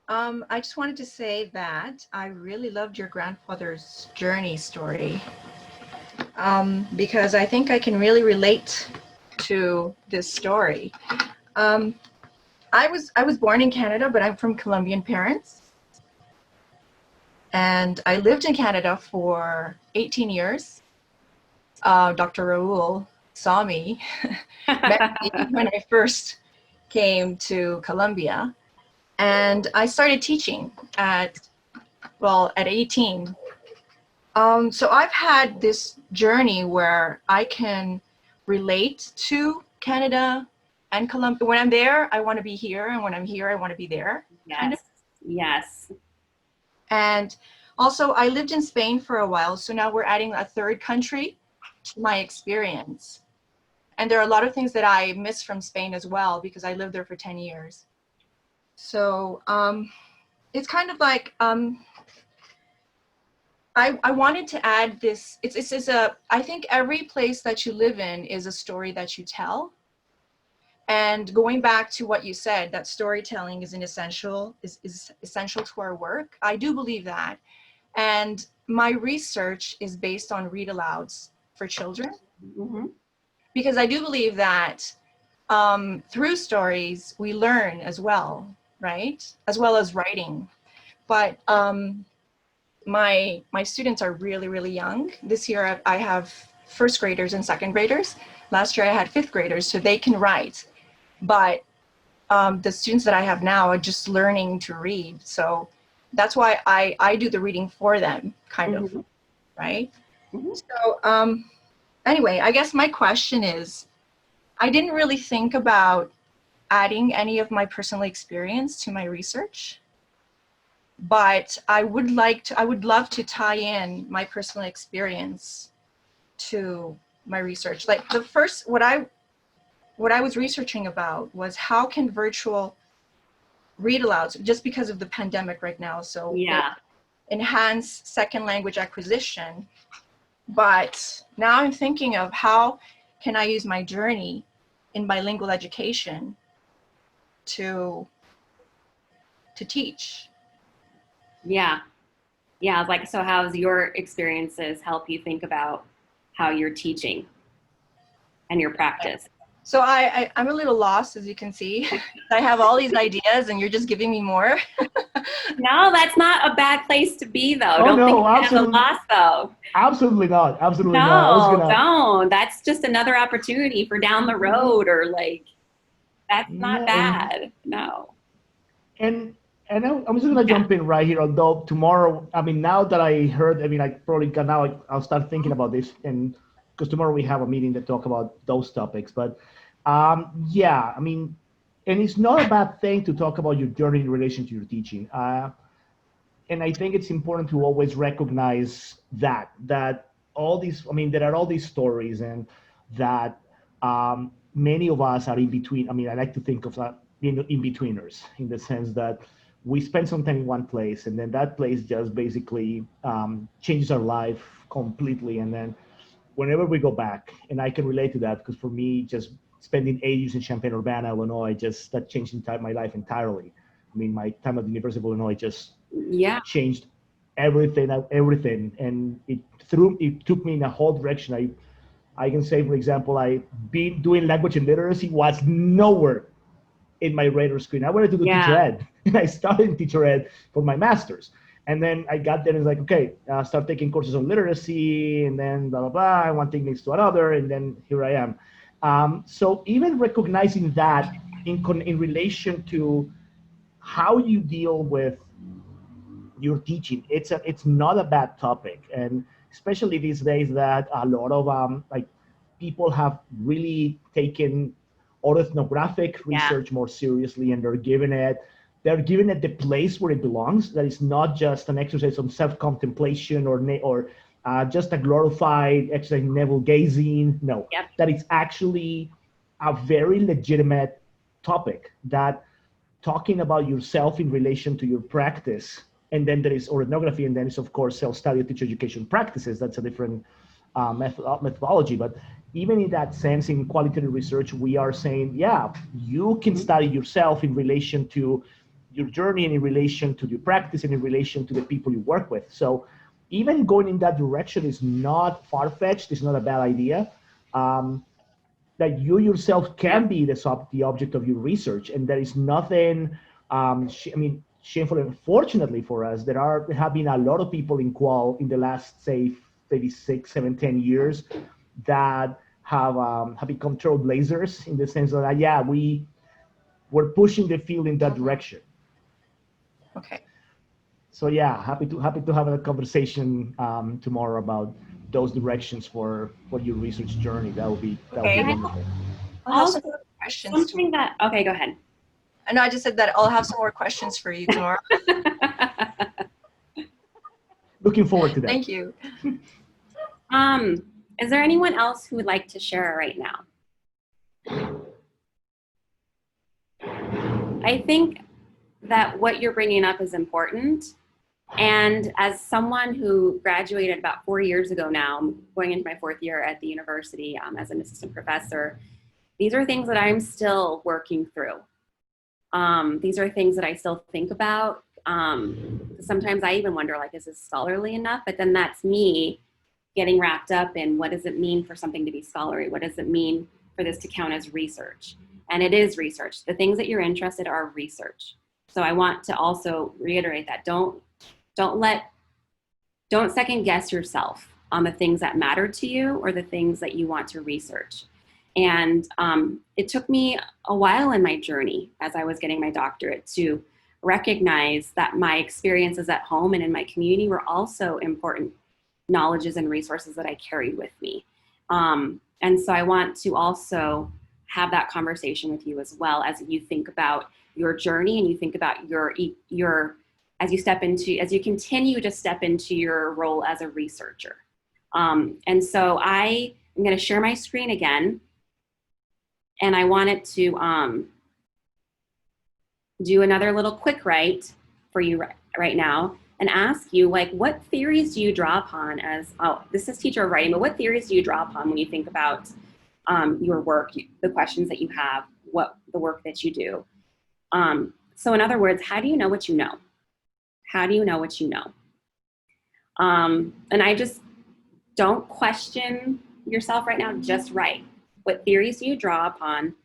I just wanted to say that I really loved your grandfather's journey story, because I think I can really relate to this story. I was born in Canada, but I'm from Colombian parents. And I lived in Canada for 18 years. Dr. Raul saw me, met me when I first came to Colombia. And I started teaching at 18. So I've had this journey where I can relate to Canada and Colombia. When I'm there, I want to be here. And when I'm here, I want to be there. Yes. Kind of. Yes. And also, I lived in Spain for a while. So now we're adding a third country to my experience. And there are a lot of things that I miss from Spain as well, because I lived there for 10 years. So it's kind of like, I wanted to add this. I think every place that you live in is a story that you tell. And going back to what you said, that storytelling is essential to our work. I do believe that. And my research is based on read alouds for children. Mm-hmm. Because I do believe that through stories, we learn as well, right? As well as writing. But my students are really, really young. This year I have first graders and second graders. Last year I had fifth graders, so they can write. But the students that I have now are just learning to read. So that's why I do the reading for them, kind Mm-hmm. of, right? Mm-hmm. So anyway, I guess my question is, I didn't really think about adding any of my personal experience to my research, but I would love to tie in my personal experience to my research. Like the first, what I was researching about was how can virtual read alouds, just because of the pandemic right now, so Yeah. enhance second language acquisition. But now I'm thinking of how can I use my journey in bilingual education to teach. Yeah. Yeah. Like, so how's your experiences help you think about how you're teaching and your practice? So I'm a little lost, as you can see. I have all these ideas and you're just giving me more. No, that's not a bad place to be, though. Oh, Don't no, think you have a absolutely. loss, though. Absolutely not. Absolutely No, not. don't. That's just another opportunity for down the road, or like, that's not bad. No. And I'm just gonna jump in right here. Although tomorrow, I mean, now that I heard, I mean, I probably got now. I'll start thinking about this, and because tomorrow we have a meeting to talk about those topics. But yeah, I mean, and it's not a bad thing to talk about your journey in relation to your teaching. And I think it's important to always recognize that all these, I mean, there are all these stories, and that many of us are in between. I mean, I like to think of that in-betweeners, in the sense that we spend some time in one place, and then that place just basically changes our life completely. And then whenever we go back, and I can relate to that, because for me, just spending 8 years in Champaign-Urbana, Illinois, that changed my life entirely. I mean, my time at the University of Illinois just changed everything, and it took me in a whole direction. I can say, for example, I've been doing language and literacy was nowhere in my radar screen. I wanted to do teacher ed, and I started in teacher ed for my master's. And then I got there and it's like, okay, start taking courses on literacy, and then blah, blah, blah, and one thing leads to another, and then here I am. So even recognizing that in relation to how you deal with your teaching, it's not a bad topic. And especially these days that a lot of like people have really taken ethnographic research more seriously, and they're giving it they're giving it the place where it belongs. That is not just an exercise of self-contemplation or just a glorified exercise in navel gazing. No, Yep. that it's actually a very legitimate topic, that talking about yourself in relation to your practice. And then there is ethnography, and then it's, of course, self-study, teacher education practices. That's a different methodology. But even in that sense, in qualitative research, we are saying, yeah, you can study yourself in relation to your journey and in relation to your practice and in relation to the people you work with. So even going in that direction is not far-fetched. It's not a bad idea. That you yourself can be the object of your research, and there is nothing, shameful. Unfortunately for us, there have been a lot of people in qual in the last, say, maybe 6, 7, 10 years that have become trailblazers in the sense that, yeah, we're pushing the field in that direction. Okay. So yeah, happy to have a conversation tomorrow about those directions for your research journey. That would be wonderful. I'll have some more questions. Okay, go ahead. I know I just said that I'll have some more questions for you tomorrow. Looking forward to that. Thank you. Is there anyone else who would like to share right now? I think that what you're bringing up is important. And as someone who graduated about 4 years ago now, I'm going into my 4th year at the university as an assistant professor, these are things that I'm still working through. These are things that I still think about. Sometimes I even wonder, like, is this scholarly enough? But then that's me getting wrapped up in what does it mean for something to be scholarly? What does it mean for this to count as research? And it is research. The things that you're interested in are research. So I want to also reiterate that. Don't second guess yourself on the things that matter to you or the things that you want to research. And it took me a while in my journey as I was getting my doctorate to recognize that my experiences at home and in my community were also important knowledges and resources that I carried with me. And so I want to also have that conversation with you as well as you think about your journey and you think about your as you continue to step into your role as a researcher. And so I am going to share my screen again, and I wanted to do another little quick write for you right now and ask you, like, what theories do you draw upon as, this is teacher writing, but what theories do you draw upon when you think about your work, the questions that you have, the work that you do? So in other words, how do you know what you know? How do you know what you know? And I just don't question yourself right now, just write. What theories do you draw upon?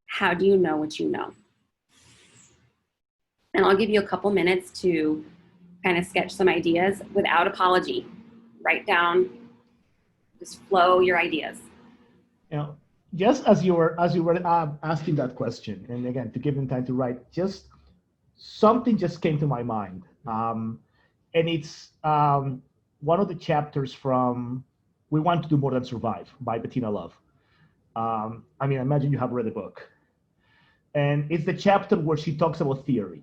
How do you know what you know? And I'll give you a couple minutes to kind of sketch some ideas without apology. Write down, just flow your ideas. You know, just as you were asking that question, and again, to give them time to write, just something just came to my mind. And it's one of the chapters from We Want to Do More Than Survive by Bettina Love. I imagine you have read the book. And it's the chapter where she talks about theory.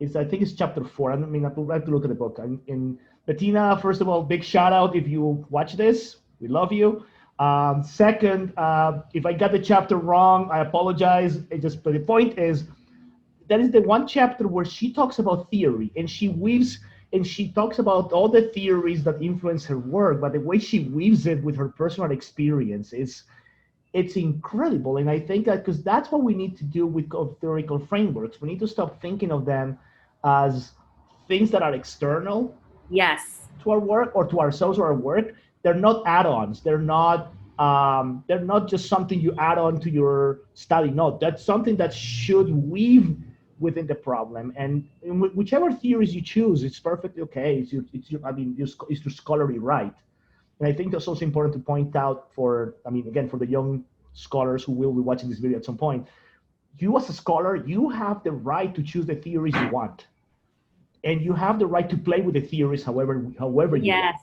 I think it's chapter 4. I have to look at the book. And Bettina, first of all, big shout out if you watch this. We love you. Second, if I got the chapter wrong, I apologize. But the point is, that is the one chapter where she talks about theory, and she weaves, and she talks about all the theories that influence her work, but the way she weaves it with her personal experience it's incredible. And I think that because that's what we need to do with theoretical frameworks. We need to stop thinking of them as things that are external to our work or to ourselves or our work. They're not add-ons. They're not just something you add on to your study. No, that's something that should weave within the problem. And whichever theories you choose, it's perfectly okay. It's your scholarly right. And I think that's also important to point out for the young scholars who will be watching this video at some point. You as a scholar, you have the right to choose the theories you want. And you have the right to play with the theories however you want.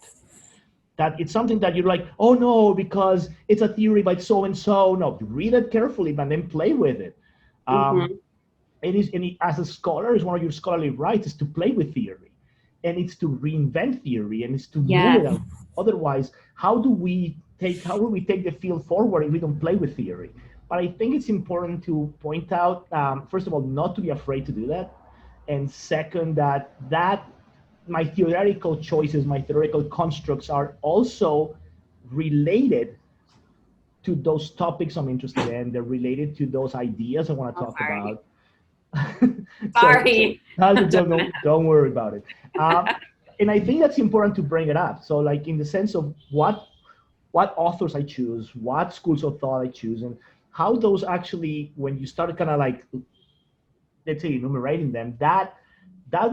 That it's something that you're like, oh no, because it's a theory by so-and-so. No, read it carefully, but then play with it. as a scholar, is one of your scholarly rights is to play with theory, and it's to reinvent theory, and it's to move it out. Otherwise, how do we take the field forward if we don't play with theory? But I think it's important to point out, first of all, not to be afraid to do that, and second, that my theoretical choices, my theoretical constructs are also related to those topics I'm interested in. They're related to those ideas I want to talk about. Sorry. Don't worry about it. And I think that's important to bring it up. So, like, in the sense of what authors I choose, what schools of thought I choose, and how those actually, when you start kind of like, let's say, enumerating them, that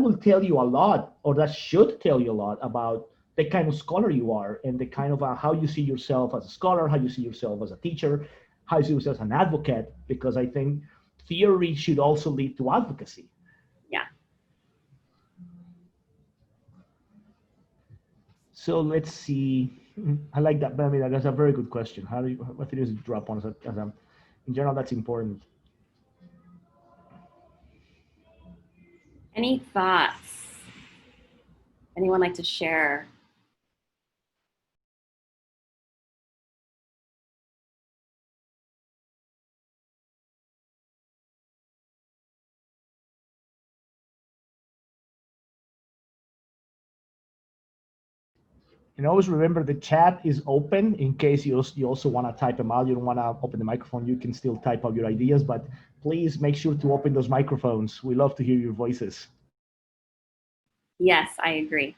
will tell you a lot, or that should tell you a lot about the kind of scholar you are, and the kind of how you see yourself as a scholar, how you see yourself as a teacher, how you see yourself as an advocate, because I think theory should also lead to advocacy. Yeah. So let's see. I like that. I mean, that's a very good question. What theories drop on in general, that's important. Any thoughts? Anyone like to share? And always remember, the chat is open in case you also want to type them out. You don't want to open the microphone. You can still type out your ideas, but please make sure to open those microphones. We love to hear your voices. Yes, I agree.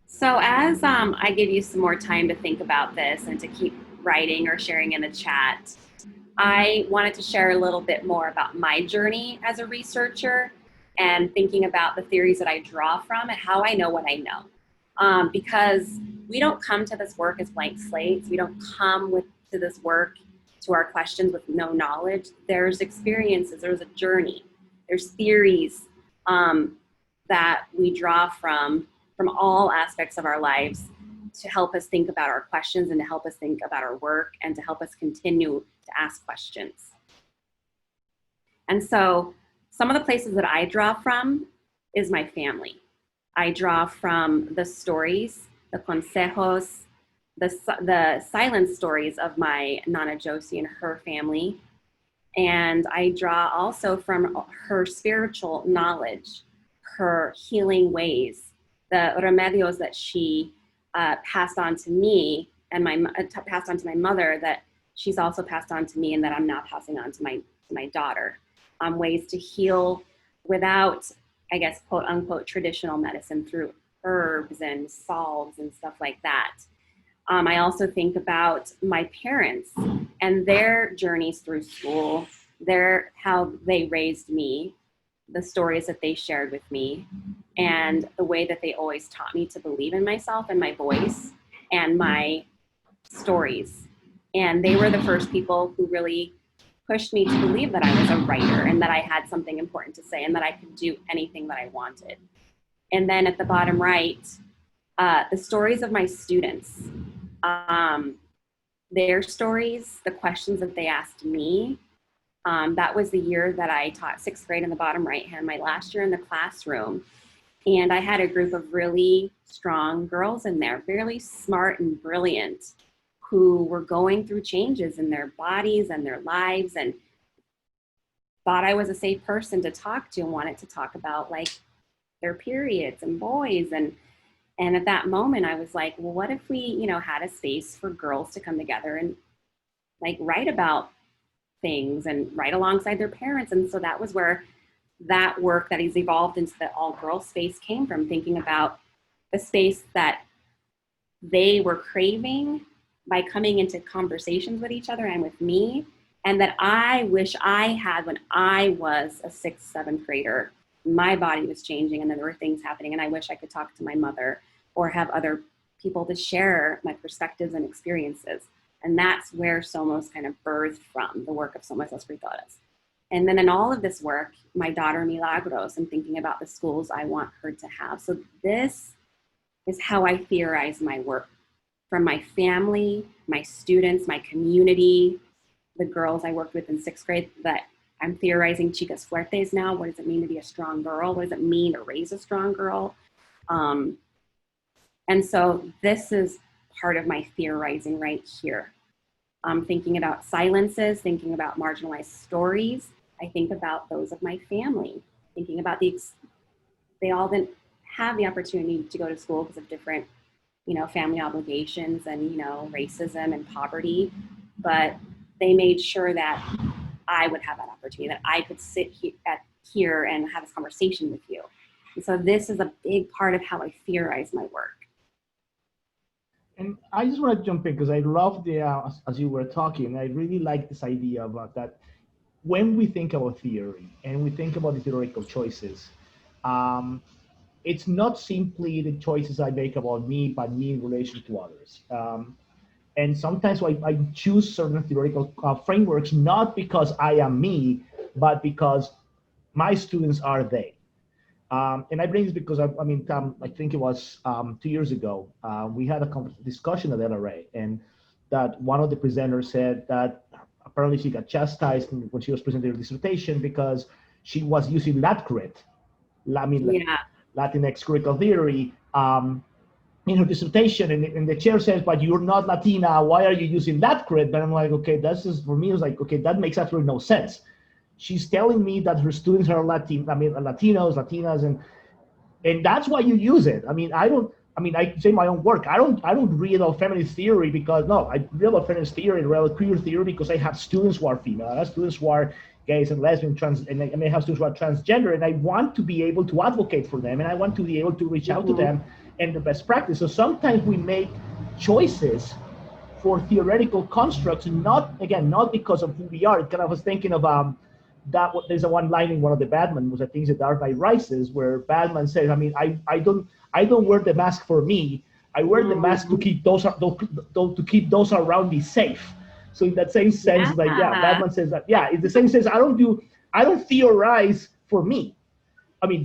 So as I give you some more time to think about this and to keep writing or sharing in the chat, I wanted to share a little bit more about my journey as a researcher and thinking about the theories that I draw from and how I know what I know. Because we don't come to this work as blank slates. We don't come to this work, to our questions, with no knowledge. There's experiences, there's a journey, there's theories that we draw from all aspects of our lives to help us think about our questions and to help us think about our work and to help us continue to ask questions. And so some of the places that I draw from is my family. I draw from the stories, the consejos, the silent stories of my Nana Josie and her family. And I draw also from her spiritual knowledge, her healing ways, the remedios that she passed on to me and passed on to my mother, that she's also passed on to me and that I'm now passing on to my daughter. Ways to heal without, I guess, quote unquote, traditional medicine, through herbs and salves and stuff like that. I also think about my parents and their journeys through school, how they raised me, the stories that they shared with me, and the way that they always taught me to believe in myself and my voice and my stories. And they were the first people who really pushed me to believe that I was a writer and that I had something important to say and that I could do anything that I wanted. And then at the bottom right, the stories of my students, their stories, the questions that they asked me. That was the year that I taught 6th grade in the bottom right hand, my last year in the classroom. And I had a group of really strong girls in there, really smart and brilliant, who were going through changes in their bodies and their lives, and thought I was a safe person to talk to and wanted to talk about, like, their periods and boys. And at that moment I was like, well, what if we, had a space for girls to come together and like write about things and write alongside their parents. And so that was where that work that has evolved into the all-girls space came from, thinking about the space that they were craving by coming into conversations with each other and with me, and that I wish I had when I was a 6th, 7th grader, my body was changing and then there were things happening, and I wish I could talk to my mother or have other people to share my perspectives and experiences. And that's where Somos kind of birthed from, the work of Somos Escritoras. And then in all of this work, my daughter Milagros, and thinking about the schools I want her to have. So this is how I theorize my work, from my family, my students, my community, the girls I worked with in 6th grade, that I'm theorizing chicas fuertes now. What does it mean to be a strong girl? What does it mean to raise a strong girl? And so this is part of my theorizing right here. Thinking about silences, thinking about marginalized stories. I think about those of my family, thinking about they all didn't have the opportunity to go to school because of different, family obligations and, racism and poverty, but they made sure that I would have that opportunity, that I could sit here and have this conversation with you. And so this is a big part of how I theorize my work. And I just want to jump in because I love as you were talking, I really like this idea about that when we think about theory and we think about the theoretical choices, it's not simply the choices I make about me, but me in relation to others. And sometimes I choose certain theoretical frameworks, not because I am me, but because my students are they. And I bring this because I think it was 2 years ago, we had a discussion at LRA, and that one of the presenters said that apparently she got chastised when she was presenting her dissertation because she was using Latcrit, Latinx critical theory, in her dissertation, and the chair says, but you're not Latina, why are you using Latcrit? But I'm like, okay, that's just, for me, it was like, okay, that makes absolutely no sense. She's telling me that her students are Latinos, Latinas, and that's why you use it. I say my own work. I don't read about feminist theory because, no, I read about feminist theory and read about queer theory because I have students who are female, I have students who are gays and lesbian, trans, and I may have students who are transgender, and I want to be able to advocate for them, and I want to be able to reach out to them and the best practice. So sometimes we make choices for theoretical constructs, not because of who we are. I was thinking of there's a one line in one of the Batman was, I think, The Dark Knight Rises, where Batman says, I don't wear the mask for me. I wear the mask to keep those around me safe. So in that same sense, Batman says that. In the same sense, I don't theorize for me.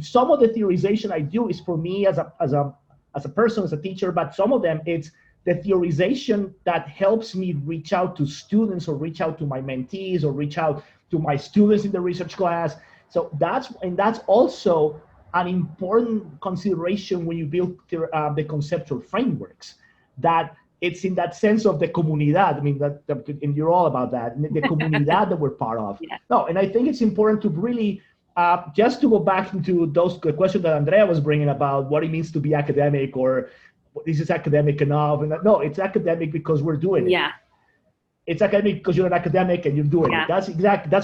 Some of the theorization I do is for me as a person, as a teacher, but some of them it's the theorization that helps me reach out to students or reach out to my mentees or reach out to my students in the research class. So that's also an important consideration when you build the conceptual frameworks, that it's in that sense of the comunidad. And you're all about that, the comunidad that we're part of. Yeah. No, and I think it's important to really, just to go back into the question that Andrea was bringing about what it means to be academic, or this is academic enough. And no, it's academic because we're doing it. Yeah. It's academic because you're an academic and you're doing it. That's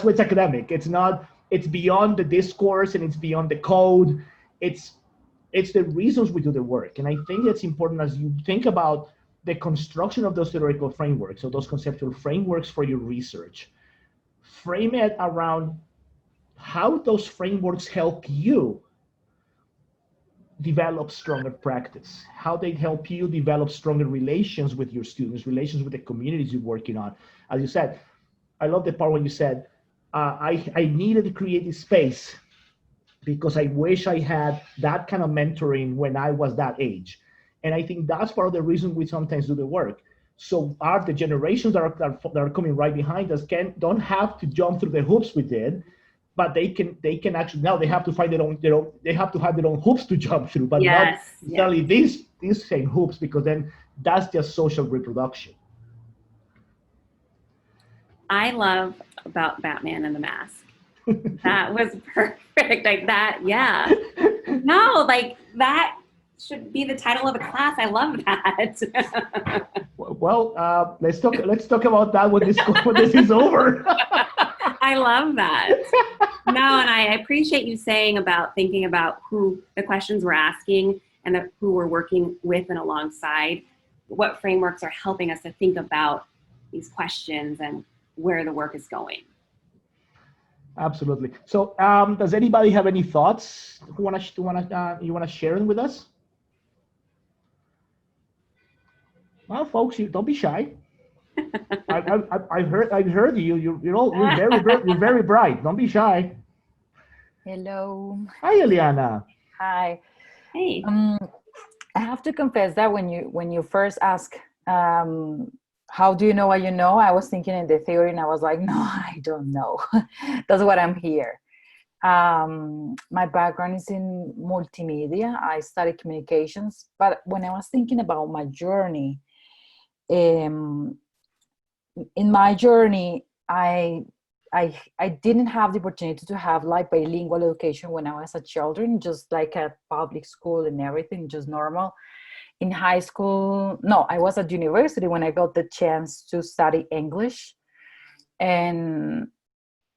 why it's academic. It's beyond the discourse and it's beyond the code. It's the reasons we do the work. And I think it's important as you think about the construction of those theoretical frameworks, or those conceptual frameworks for your research, frame it around how those frameworks help you develop stronger practice, how they help you develop stronger relations with your students, relations with the communities you're working on. As you said, I love the part when you said, I needed to create this space because I wish I had that kind of mentoring when I was that age. And I think that's part of the reason we sometimes do the work. So the generations that are coming right behind us don't have to jump through the hoops we did, but they can actually, now they have to find they have to have their own hoops to jump through, but not necessarily these same hoops, because then that's just social reproduction. I love about Batman and the Mask. That was perfect. Like that, yeah. No, like that should be the title of a class. I love that. Well, let's talk about that when this is over. I love that. No, and I appreciate you saying about thinking about who the questions we're asking and who we're working with and alongside, what frameworks are helping us to think about these questions and where the work is going. Absolutely. So, does anybody have any thoughts you wanna share them with us? Well, folks, you don't be shy. I've heard you. You're very bright. Don't be shy. Hello. Hi, Eliana. Hi. Hey. I have to confess that when you first ask, how do you know what you know? I was thinking in the theory, and I was like, no, I don't know. That's what I'm here. My background is in multimedia. I studied communications, but when I was thinking about my journey, um, in my journey, I didn't have the opportunity to have like bilingual education when I was a children, just like at public school and everything, just normal. In high school, no, I was at university when I got the chance to study English. And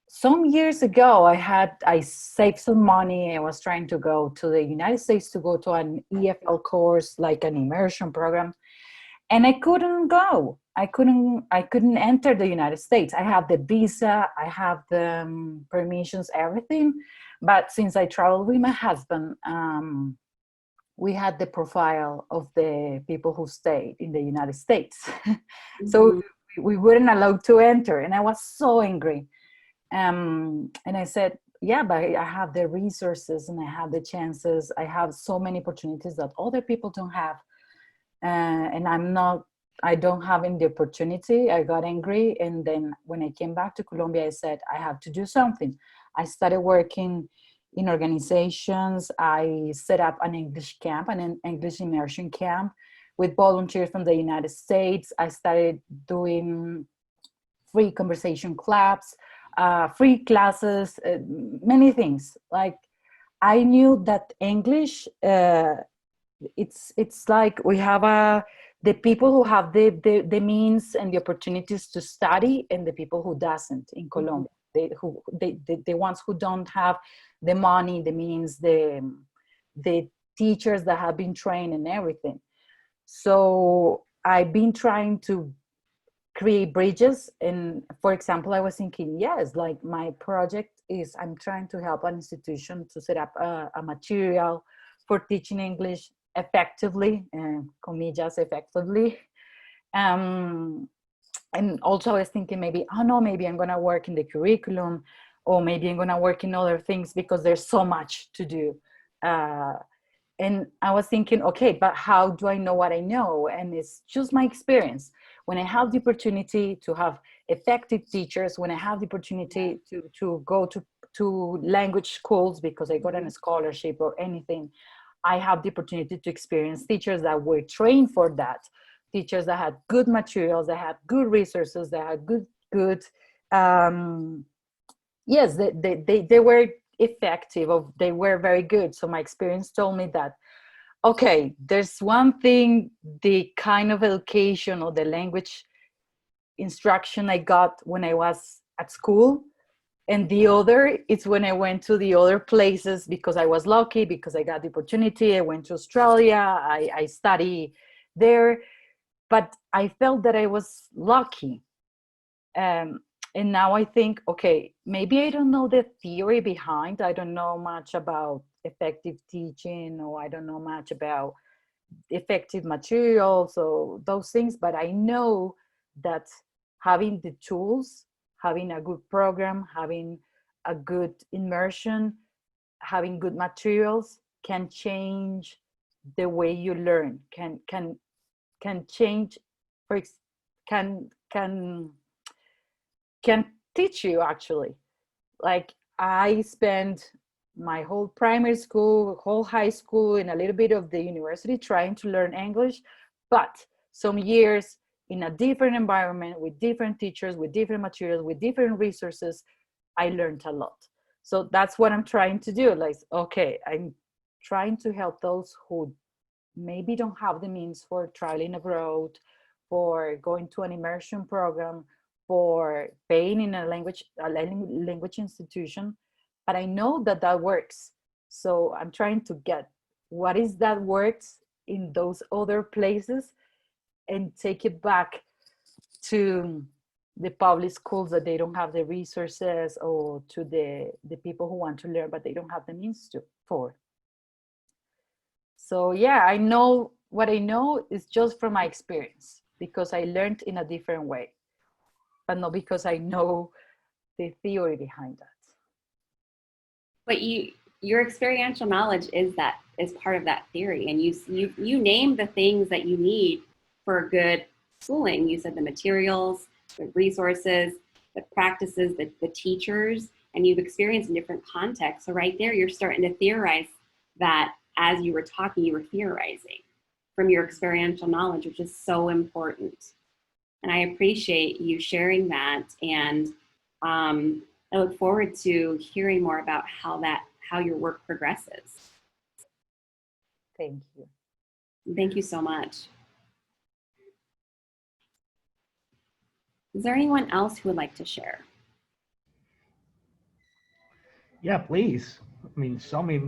some years ago, I saved some money. I was trying to go to the United States to go to an EFL course, like an immersion program, and I couldn't go. I couldn't enter the United States. I have the visa, I have the permissions, everything. But since I traveled with my husband, we had the profile of the people who stayed in the United States. So we weren't allowed to enter, and I was so angry. And I said, yeah, but I have the resources and I have the chances. I have so many opportunities that other people don't have. And I don't have the opportunity. I got angry. And then when I came back to Colombia, I said, I have to do something. I started working in organizations. I set up an English camp, an English immersion camp with volunteers from the United States. I started doing free conversation clubs, free classes, many things. Like I knew that English, it's like we have the people who have the means and the opportunities to study, and the people who doesn't in Colombia. The ones who don't have the money, the means, the teachers that have been trained and everything. So I've been trying to create bridges. And for example, I was thinking, yes, like my project is I'm trying to help an institution to set up a material for teaching English effectively, comillas, effectively. And also I was thinking maybe, oh no, maybe I'm gonna work in the curriculum, or maybe I'm gonna work in other things because there's so much to do. And I was thinking, okay, but how do I know what I know? And it's just my experience. When I have the opportunity to have effective teachers, when I have the opportunity to go to language schools because I got a scholarship or anything, I have the opportunity to experience teachers that were trained for that, teachers that had good materials, that had good resources, that had good yes, they were effective, or they were very good. So my experience told me that, okay, there's one thing, the kind of education or the language instruction I got when I was at school, and the other is when I went to the other places because I was lucky, because I got the opportunity. I went to Australia, I studied there, but I felt that I was lucky. And now I think, okay, maybe I don't know the theory behind. I don't know much about effective teaching, or I don't know much about effective materials or those things, but I know that having the tools, having a good program, having a good immersion, having good materials can change the way you learn, can change, can teach you actually. Like I spent my whole primary school, whole high school, and a little bit of the university trying to learn English, but some years in a different environment with different teachers, with different materials, with different resources, I learned a lot. So that's what I'm trying to do. Like, okay, I'm trying to help those who maybe don't have the means for traveling abroad, for going to an immersion program, for paying in a language institution. But I know that that works. So I'm trying to get what is that works in those other places and take it back to the public schools that they don't have the resources, or to the people who want to learn but they don't have the means for. So yeah, I know what I know is just from my experience, because I learned in a different way, but not because I know the theory behind that. But your experiential knowledge is part of that theory, and you name the things that you need for good schooling. You said the materials, the resources, the practices, the teachers, and you've experienced in different contexts. So right there, you're starting to theorize that as you were talking, you were theorizing from your experiential knowledge, which is so important. And I appreciate you sharing that. And I look forward to hearing more about how your work progresses. Thank you. Thank you so much. Is there anyone else who would like to share? Yeah, please. I mean, so many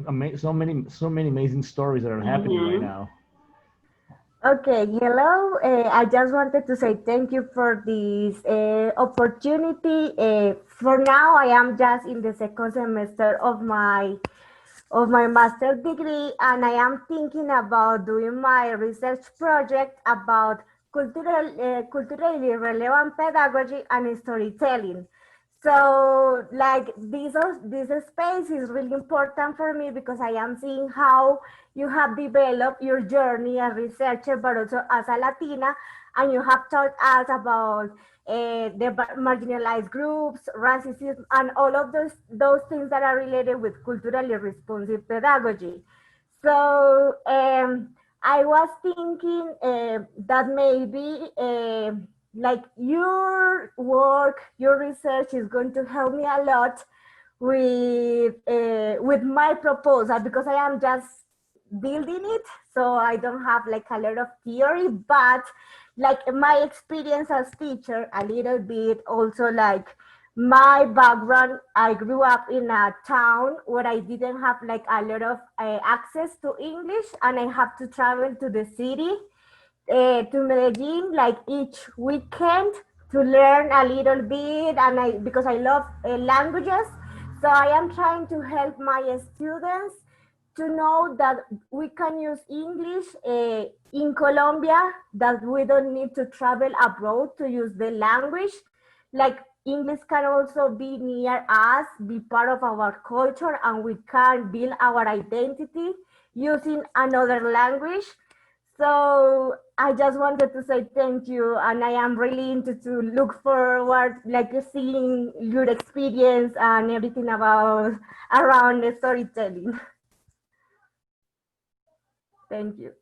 amazing stories that are happening right now. Okay, hello. I just wanted to say thank you for this opportunity. For now, I am just in the second semester of my master's degree, and I am thinking about doing my research project about culturally relevant pedagogy and storytelling. So, like, this space is really important for me because I am seeing how you have developed your journey as a researcher, but also as a Latina, and you have taught us about the marginalized groups, racism, and all of those things that are related with culturally responsive pedagogy. So I was thinking that maybe like your work, your research is going to help me a lot with my proposal, because I am just building it, so I don't have like a lot of theory, but like my experience as teacher a little bit, also like my background. I grew up in a town where I didn't have like a lot of access to English, and I have to travel to the city to Medellin like each weekend to learn a little bit, and because I love languages, so I am trying to help my students to know that we can use English in Colombia, that we don't need to travel abroad to use the language. Like, English can also be near us, be part of our culture, and we can build our identity using another language. So I just wanted to say thank you, and I am really into to look forward, like seeing your experience and everything around the storytelling. Thank you.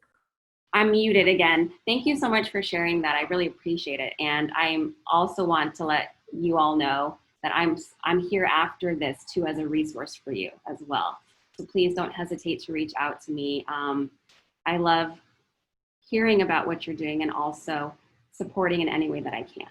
I'm muted again. Thank you so much for sharing that. I really appreciate it. And I also want to let you all know that I'm here after this too as a resource for you as well. So please don't hesitate to reach out to me. I love hearing about what you're doing and also supporting in any way that I can.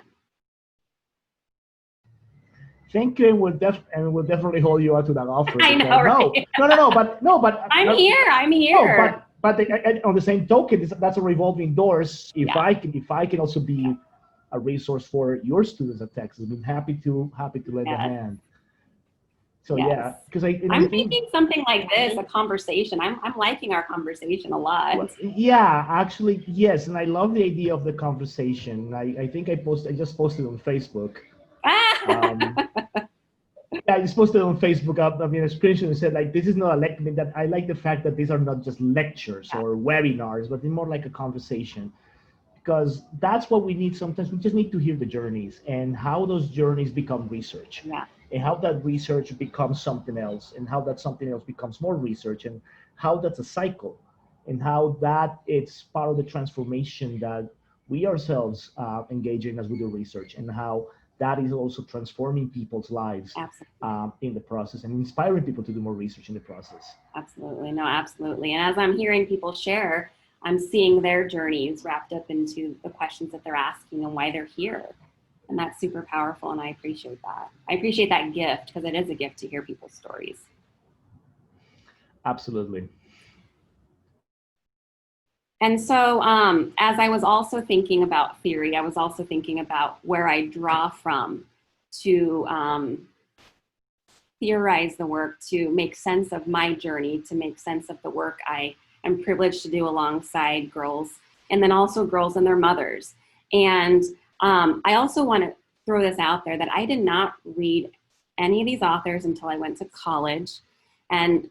Thank you, and we'll definitely hold you out to that offer. I know, right? But I'm here. No, but on the same token, that's a revolving doors. If I can also be a resource for your students at Texas, I'm happy to lend a hand. So yeah, because I'm thinking something like this, a conversation. I'm liking our conversation a lot. Well, yeah, actually, yes, and I love the idea of the conversation. I think I just posted on Facebook. Yeah, I just posted on Facebook. I mean, a screenshot and said, like, this is not a lecture. That I like the fact that these are not just lectures or webinars, but they're more like a conversation, because that's what we need. Sometimes we just need to hear the journeys and how those journeys become research, and how that research becomes something else, and how that something else becomes more research, and how that's a cycle, and how that it's part of the transformation that we ourselves engage in as we do research, and how that is also transforming people's lives in the process, and inspiring people to do more research in the process. Absolutely. No, absolutely. And as I'm hearing people share, I'm seeing their journeys wrapped up into the questions that they're asking and why they're here. And that's super powerful, and I appreciate that. I appreciate that gift, because it is a gift to hear people's stories. Absolutely. And so as I was also thinking about theory, I was also thinking about where I draw from to theorize the work, to make sense of my journey, to make sense of the work I am privileged to do alongside girls, and then also girls and their mothers. And I also want to throw this out there that I did not read any of these authors until I went to college. And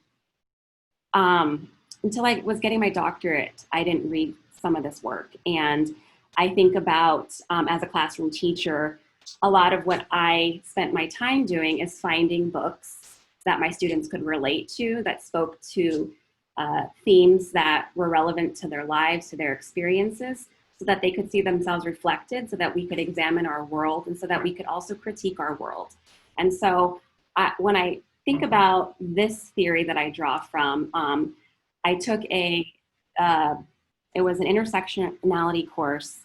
until I was getting my doctorate, I didn't read some of this work. And I think about, as a classroom teacher, a lot of what I spent my time doing is finding books that my students could relate to, that spoke to themes that were relevant to their lives, to their experiences, so that they could see themselves reflected, so that we could examine our world, and so that we could also critique our world. And so when I think about this theory that I draw from, I took it was an intersectionality course,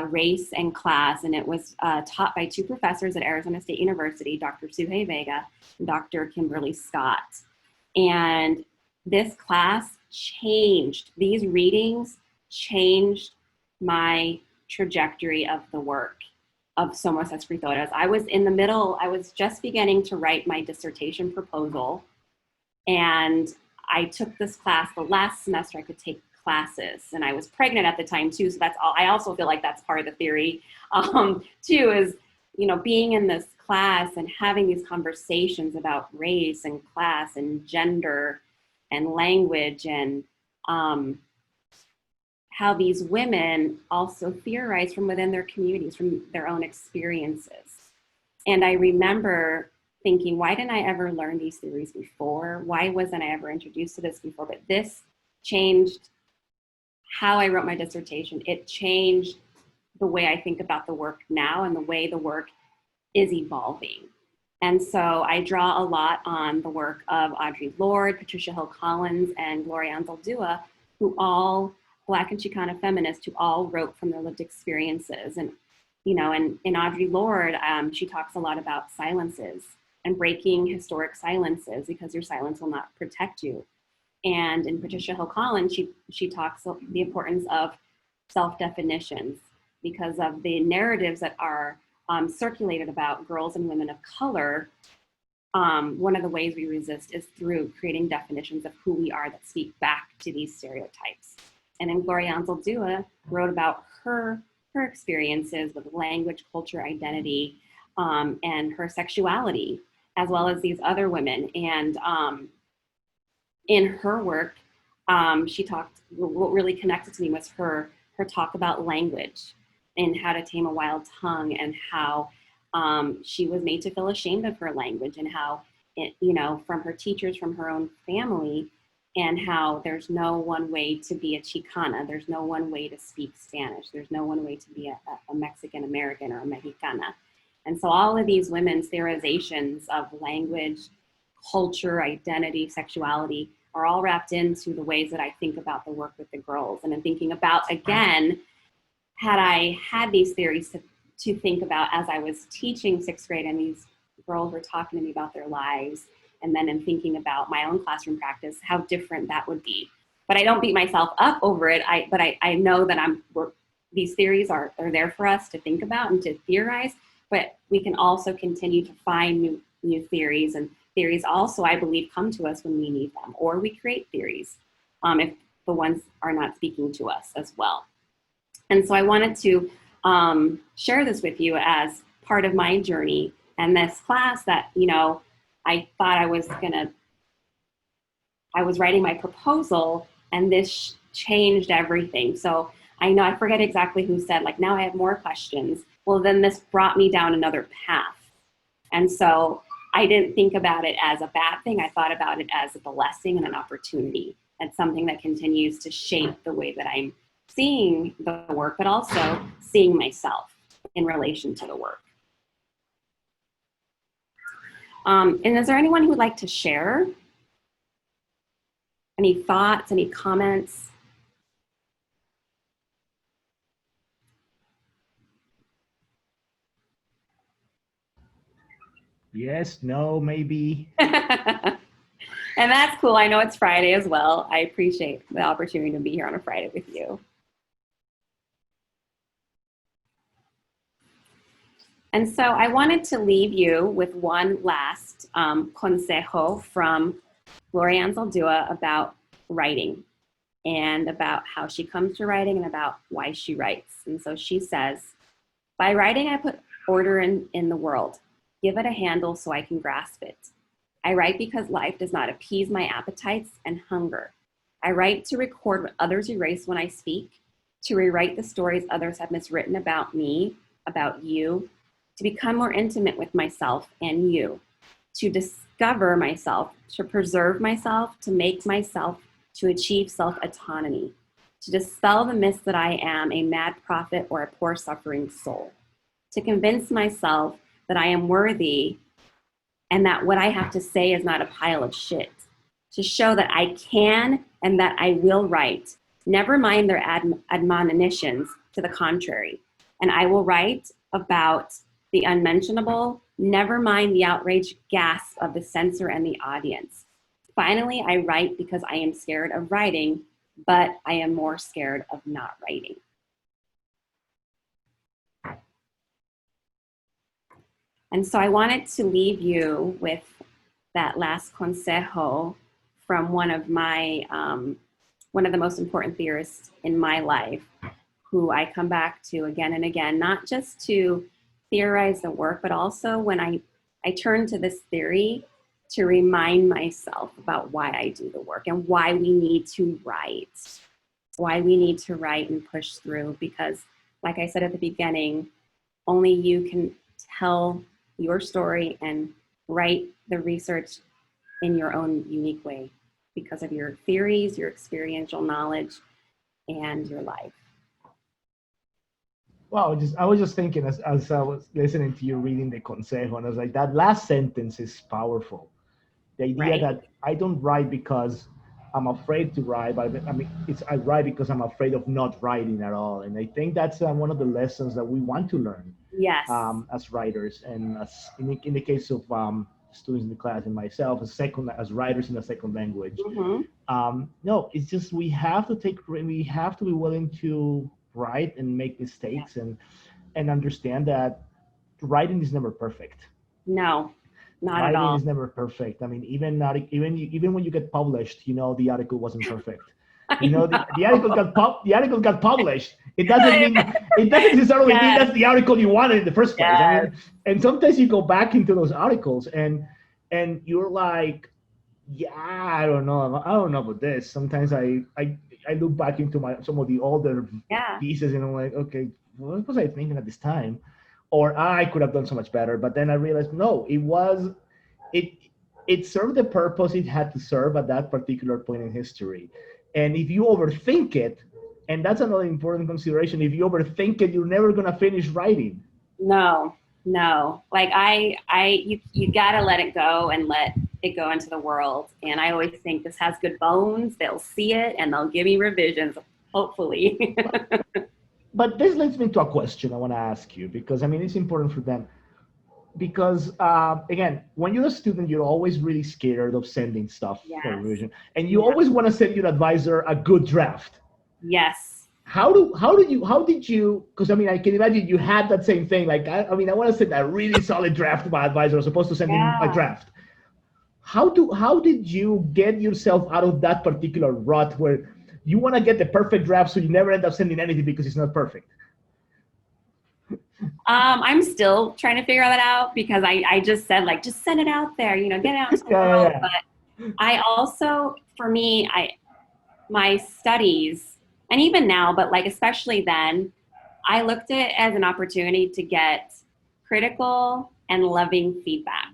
race and class, and it was taught by two professors at Arizona State University, Dr. Suhey Vega and Dr. Kimberly Scott. And this class changed, these readings changed my trajectory of the work of Somos Escritoras. I was in the middle, I was just beginning to write my dissertation proposal, and I took this class the last semester I could take classes, and I was pregnant at the time too, so that's all. I also feel like that's part of the theory too, is, you know, being in this class and having these conversations about race and class and gender and language, and how these women also theorize from within their communities, from their own experiences. And I remember thinking, why didn't I ever learn these theories before? Why wasn't I ever introduced to this before? But this changed how I wrote my dissertation. It changed the way I think about the work now and the way the work is evolving. And so I draw a lot on the work of Audre Lorde, Patricia Hill Collins, and Gloria Anzaldúa, who all Black and Chicana feminists who all wrote from their lived experiences. And, you know, and in Audre Lorde, she talks a lot about silences and breaking historic silences, because your silence will not protect you. And in Patricia Hill Collins, she talks the importance of self-definitions, because of the narratives that are circulated about girls and women of color. One of the ways we resist is through creating definitions of who we are that speak back to these stereotypes. And then Gloria Anzaldúa wrote about her experiences with language, culture, identity, and her sexuality, as well as these other women. And in her work, she talked, what really connected to me was her talk about language and how to tame a wild tongue, and how she was made to feel ashamed of her language, and how it, you know, from her teachers, from her own family, and how there's no one way to be a Chicana. There's no one way to speak Spanish. There's no one way to be a Mexican American or a Mexicana. And so all of these women's theorizations of language, culture, identity, sexuality are all wrapped into the ways that I think about the work with the girls. And I'm thinking about, again, had I had these theories to think about as I was teaching sixth grade, and these girls were talking to me about their lives, and then in thinking about my own classroom practice, how different that would be. But I don't beat myself up over it. But I know that these theories are there for us to think about and to theorize, but we can also continue to find new theories, and theories also, I believe, come to us when we need them, or we create theories if the ones are not speaking to us as well. And so I wanted to share this with you as part of my journey, and this class that, you know, I thought I was writing my proposal, and this changed everything. So I know, I forget exactly who said, like, now I have more questions. Well, then this brought me down another path. And so I didn't think about it as a bad thing. I thought about it as a blessing and an opportunity, and something that continues to shape the way that I'm seeing the work, but also seeing myself in relation to the work. And is there anyone who would like to share? Any thoughts, any comments? Yes, no, maybe. And that's cool. I know it's Friday as well. I appreciate the opportunity to be here on a Friday with you. And so I wanted to leave you with one last consejo from Gloria Anzaldúa about writing and about how she comes to writing and about why she writes. And so she says, by writing, I put order in the world. Give it a handle so I can grasp it. I write because life does not appease my appetites and hunger. I write to record what others erase when I speak, to rewrite the stories others have miswritten about me, about you, to become more intimate with myself and you, to discover myself, to preserve myself, to make myself, to achieve self-autonomy, to dispel the myths that I am a mad prophet or a poor suffering soul, to convince myself that I am worthy and that what I have to say is not a pile of shit, to show that I can and that I will write, never mind their admonitions to the contrary. And I will write about the unmentionable, never mind the outraged gasp of the censor and the audience. Finally, I write because I am scared of writing, but I am more scared of not writing. And so I wanted to leave you with that last consejo from one of the most important theorists in my life, who I come back to again and again, not just to theorize the work, but also when I turn to this theory to remind myself about why I do the work and why we need to write, and push through, because like I said at the beginning, only you can tell your story and write the research in your own unique way because of your theories, your experiential knowledge, and your life. Well, I was just thinking as I was listening to you reading the consejo, and I was like, that last sentence is powerful. The idea that I don't write because I'm afraid to write, but I mean, I write because I'm afraid of not writing at all. And I think that's one of the lessons that we want to learn. Yes. As writers, and as in the case of students in the class and myself, as writers in a second language. Mm-hmm. No, it's just we have to be willing to write and make mistakes, and understand that writing is never perfect. No, not writing at all. Is never perfect. I mean, even when you get published, the article wasn't perfect. The article got published. It doesn't necessarily mean that's the article you wanted in the first place. Yes. I mean, and sometimes you go back into those articles and you're like, yeah, I don't know about this. Sometimes I look back into some of the older pieces and I'm like, okay, what was I thinking at this time? Or I could have done so much better. But then I realized, no, it served the purpose it had to serve at that particular point in history. And if you overthink it, and that's another important consideration, if you overthink it, you're never going to finish writing. No. Like you got to let it go and let it go into the world. And I always think this has good bones. They'll see it and they'll give me revisions, hopefully. But this leads me to a question I want to ask you, because I mean, it's important for them. Because again, when you're a student, you're always really scared of sending stuff for revision, and you always want to send your advisor a good draft. Yes. How did you? Because I mean, I can imagine you had that same thing. Like, I want to send a really solid draft to my advisor, as opposed to sending a draft. How did you get yourself out of that particular rut where you want to get the perfect draft, so you never end up sending anything because it's not perfect? I'm still trying to figure that out, because I just said, like, just send it out there, get it out to the world. But I also, for me, my studies, and even now, but like especially then, I looked at it as an opportunity to get critical and loving feedback.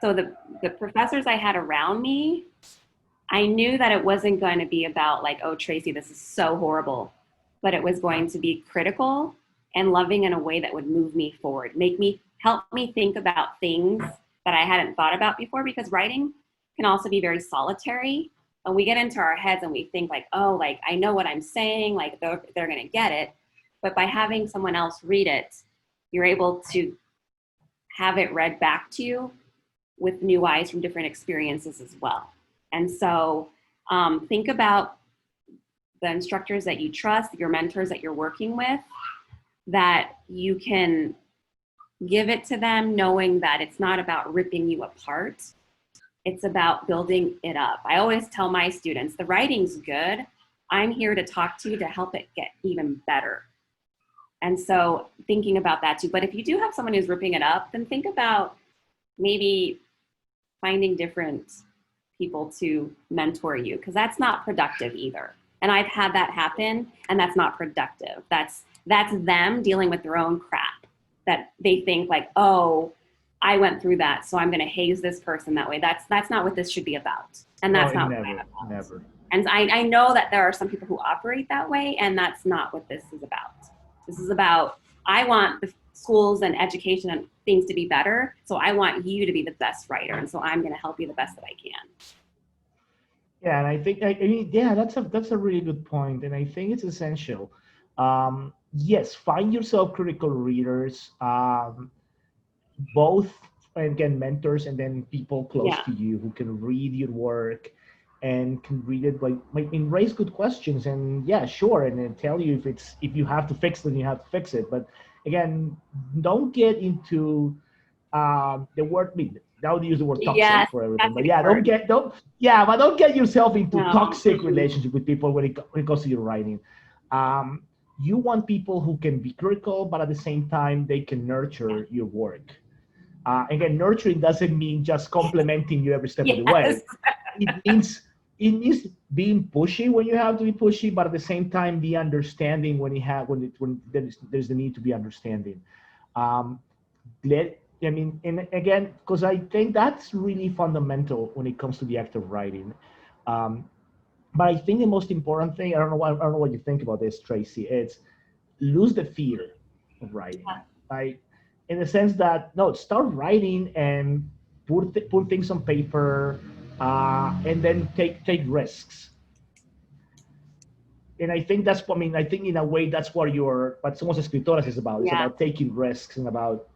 So the professors I had around me, I knew that it wasn't going to be about like, oh, Tracy, this is so horrible, but it was going to be critical and loving in a way that would move me forward, help me think about things that I hadn't thought about before, because writing can also be very solitary. And we get into our heads and we think like, oh, like I know what I'm saying, like they're gonna get it. But by having someone else read it, you're able to have it read back to you with new eyes from different experiences as well. And so think about the instructors that you trust, your mentors that you're working with, that you can give it to them knowing that it's not about ripping you apart. It's about building it up. I always tell my students, the writing's good. I'm here to talk to you to help it get even better. And so thinking about that too. But if you do have someone who's ripping it up, then think about maybe finding different people to mentor you, because that's not productive either. And I've had that happen, and that's not productive. That's them dealing with their own crap, that they think like, oh, I went through that, so I'm going to haze this person that way. That's not what this should be about. And that's not what I'm about. Never. And I know that there are some people who operate that way, and that's not what this is about. This is about, I want the schools and education and things to be better, so I want you to be the best writer, and so I'm going to help you the best that I can. Yeah, and I think, yeah, that's a really good point, and I think it's essential. Yes, find yourself critical readers, both, again, mentors and then people close to you who can read your work and can read it, like, raise good questions, and yeah, sure, and then tell you if you have to fix it, then you have to fix it. But again, don't get into the word. Now they use the word toxic for everything, but yeah, don't get yourself into toxic relationship with people when it comes to your writing. You want people who can be critical, but at the same time they can nurture your work. Again, nurturing doesn't mean just complimenting you every step of the way. It means being pushy when you have to be pushy, but at the same time be understanding when there's the need to be understanding. And again, because I think that's really fundamental when it comes to the act of writing. But I think the most important thing, I don't know what you think about this, Tracy, it's lose the fear of writing. In the sense that, start writing and put things on paper, and then take risks. And I think I think in a way that's what Somos Escritoras is about. It's about taking risks and about.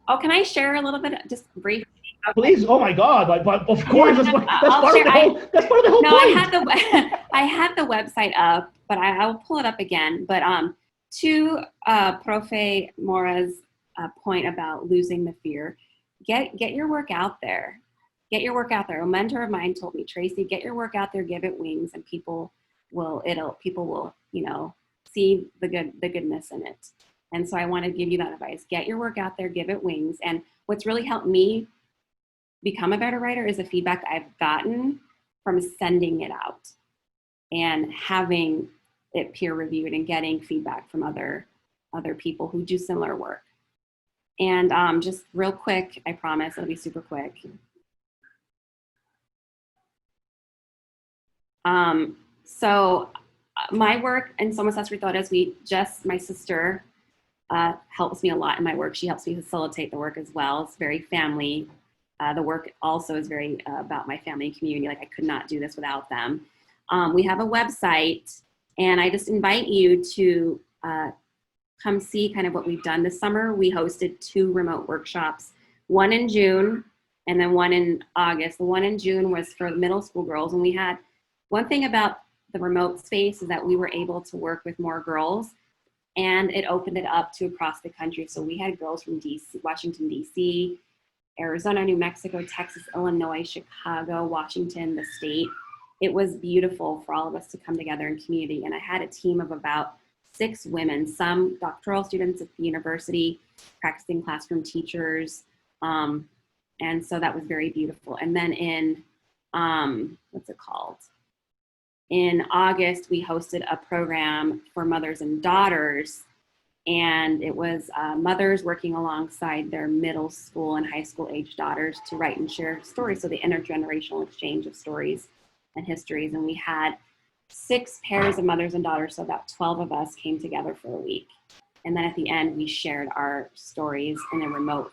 Oh, can I share a little bit, just briefly? Okay. Please, oh my God! But of course, that's part of the whole point. I had the website up, but I'll pull it up again. But to Profe Mora's point about losing the fear, get your work out there. Get your work out there. A mentor of mine told me, Tracy, get your work out there, give it wings, and people will see the goodness in it. And so I want to give you that advice. Get your work out there, give it wings. And what's really helped me become a better writer is the feedback I've gotten from sending it out and having it peer reviewed and getting feedback from other people who do similar work. And just real quick, I promise it'll be super quick. So my work in Somos Escritoras, my sister helps me a lot in my work. She helps me facilitate the work as well. It's very family. The work also is very about my family and community. Like, I could not do this without them. We have a website, and I just invite you to come see kind of what we've done this summer. We hosted 2 remote workshops, one in June and then one in August. The one in June was for middle school girls, and we had one thing about the remote space is that we were able to work with more girls, and it opened it up to across the country. So we had girls from DC, Washington, DC, Arizona, New Mexico, Texas, Illinois, Chicago, Washington, the state. It was beautiful for all of us to come together in community. And I had a team of about 6 women, some doctoral students at the university, practicing classroom teachers. And so that was very beautiful. And then in, in August, we hosted a program for mothers and daughters, and it was mothers working alongside their middle school and high school age daughters to write and share stories. So the intergenerational exchange of stories and histories. And we had 6 pairs of mothers and daughters, so about 12 of us came together for a week. And then at the end, we shared our stories in a remote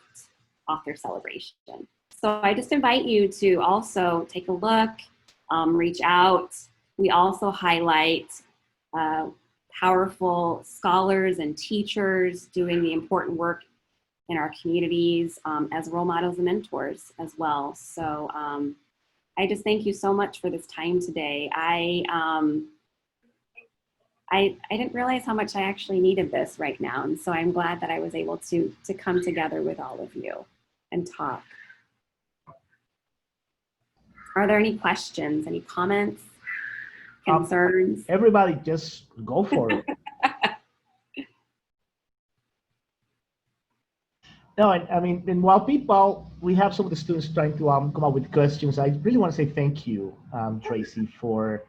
author celebration. So I just invite you to also take a look, reach out. We also highlight powerful scholars and teachers doing the important work in our communities as role models and mentors as well. So I just thank you so much for this time today. I didn't realize how much I actually needed this right now. And so I'm glad that I was able to come together with all of you and talk. Are there any questions, any comments, concerns? Everybody just go for it. No, I mean, and while we have some of the students trying to come up with questions, I really want to say thank you, Tracy, for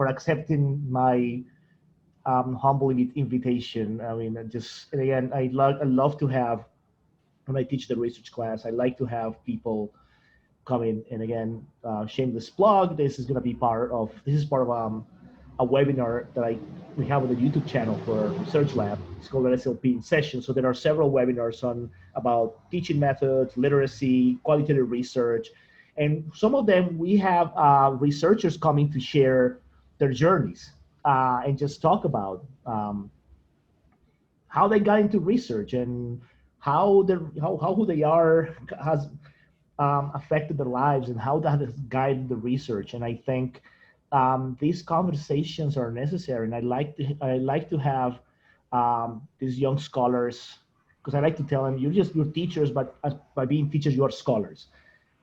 accepting my humble invitation. I mean, and again, I love to have, when I teach the research class, I like to have people come in, and again, shameless plug, this is part of a webinar that we have on the YouTube channel for Research Lab. It's called LSLP in session. So there are several webinars about teaching methods, literacy, qualitative research, and some of them we have researchers coming to share their journeys and just talk about how they got into research and how who they are has affected their lives and how that has guided the research. And I think these conversations are necessary, and I like to have these young scholars, because I like to tell them, you're teachers, but by being teachers, you are scholars.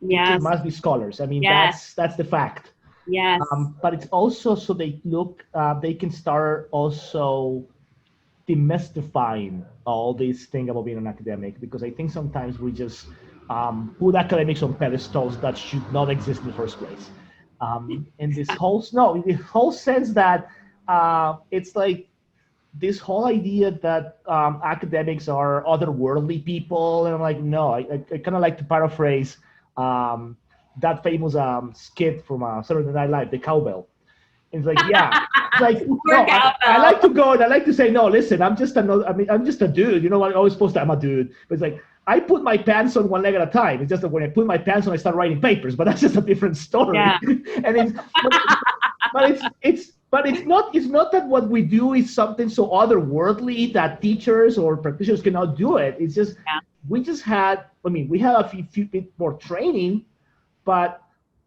Yes. Teachers must be scholars. I mean, yes. that's the fact. Yes. But it's also so they can start also demystifying all these things about being an academic, because I think sometimes we just put academics on pedestals that should not exist in the first place. And this whole sense that it's like this whole idea that academics are otherworldly people, and I'm like, no, I kind of like to paraphrase that famous skit from Saturday Night Live, the cowbell. It's like, yeah, it's like, no, I like to go and I like to say, no, listen, I'm just a dude. You know what? I always post that I'm a dude, but it's like, I put my pants on one leg at a time. It's just that when I put my pants on, I start writing papers, but that's just a different story. Yeah. And it's not that what we do is something so otherworldly that teachers or practitioners cannot do it. It's just, we have a few bit more training, but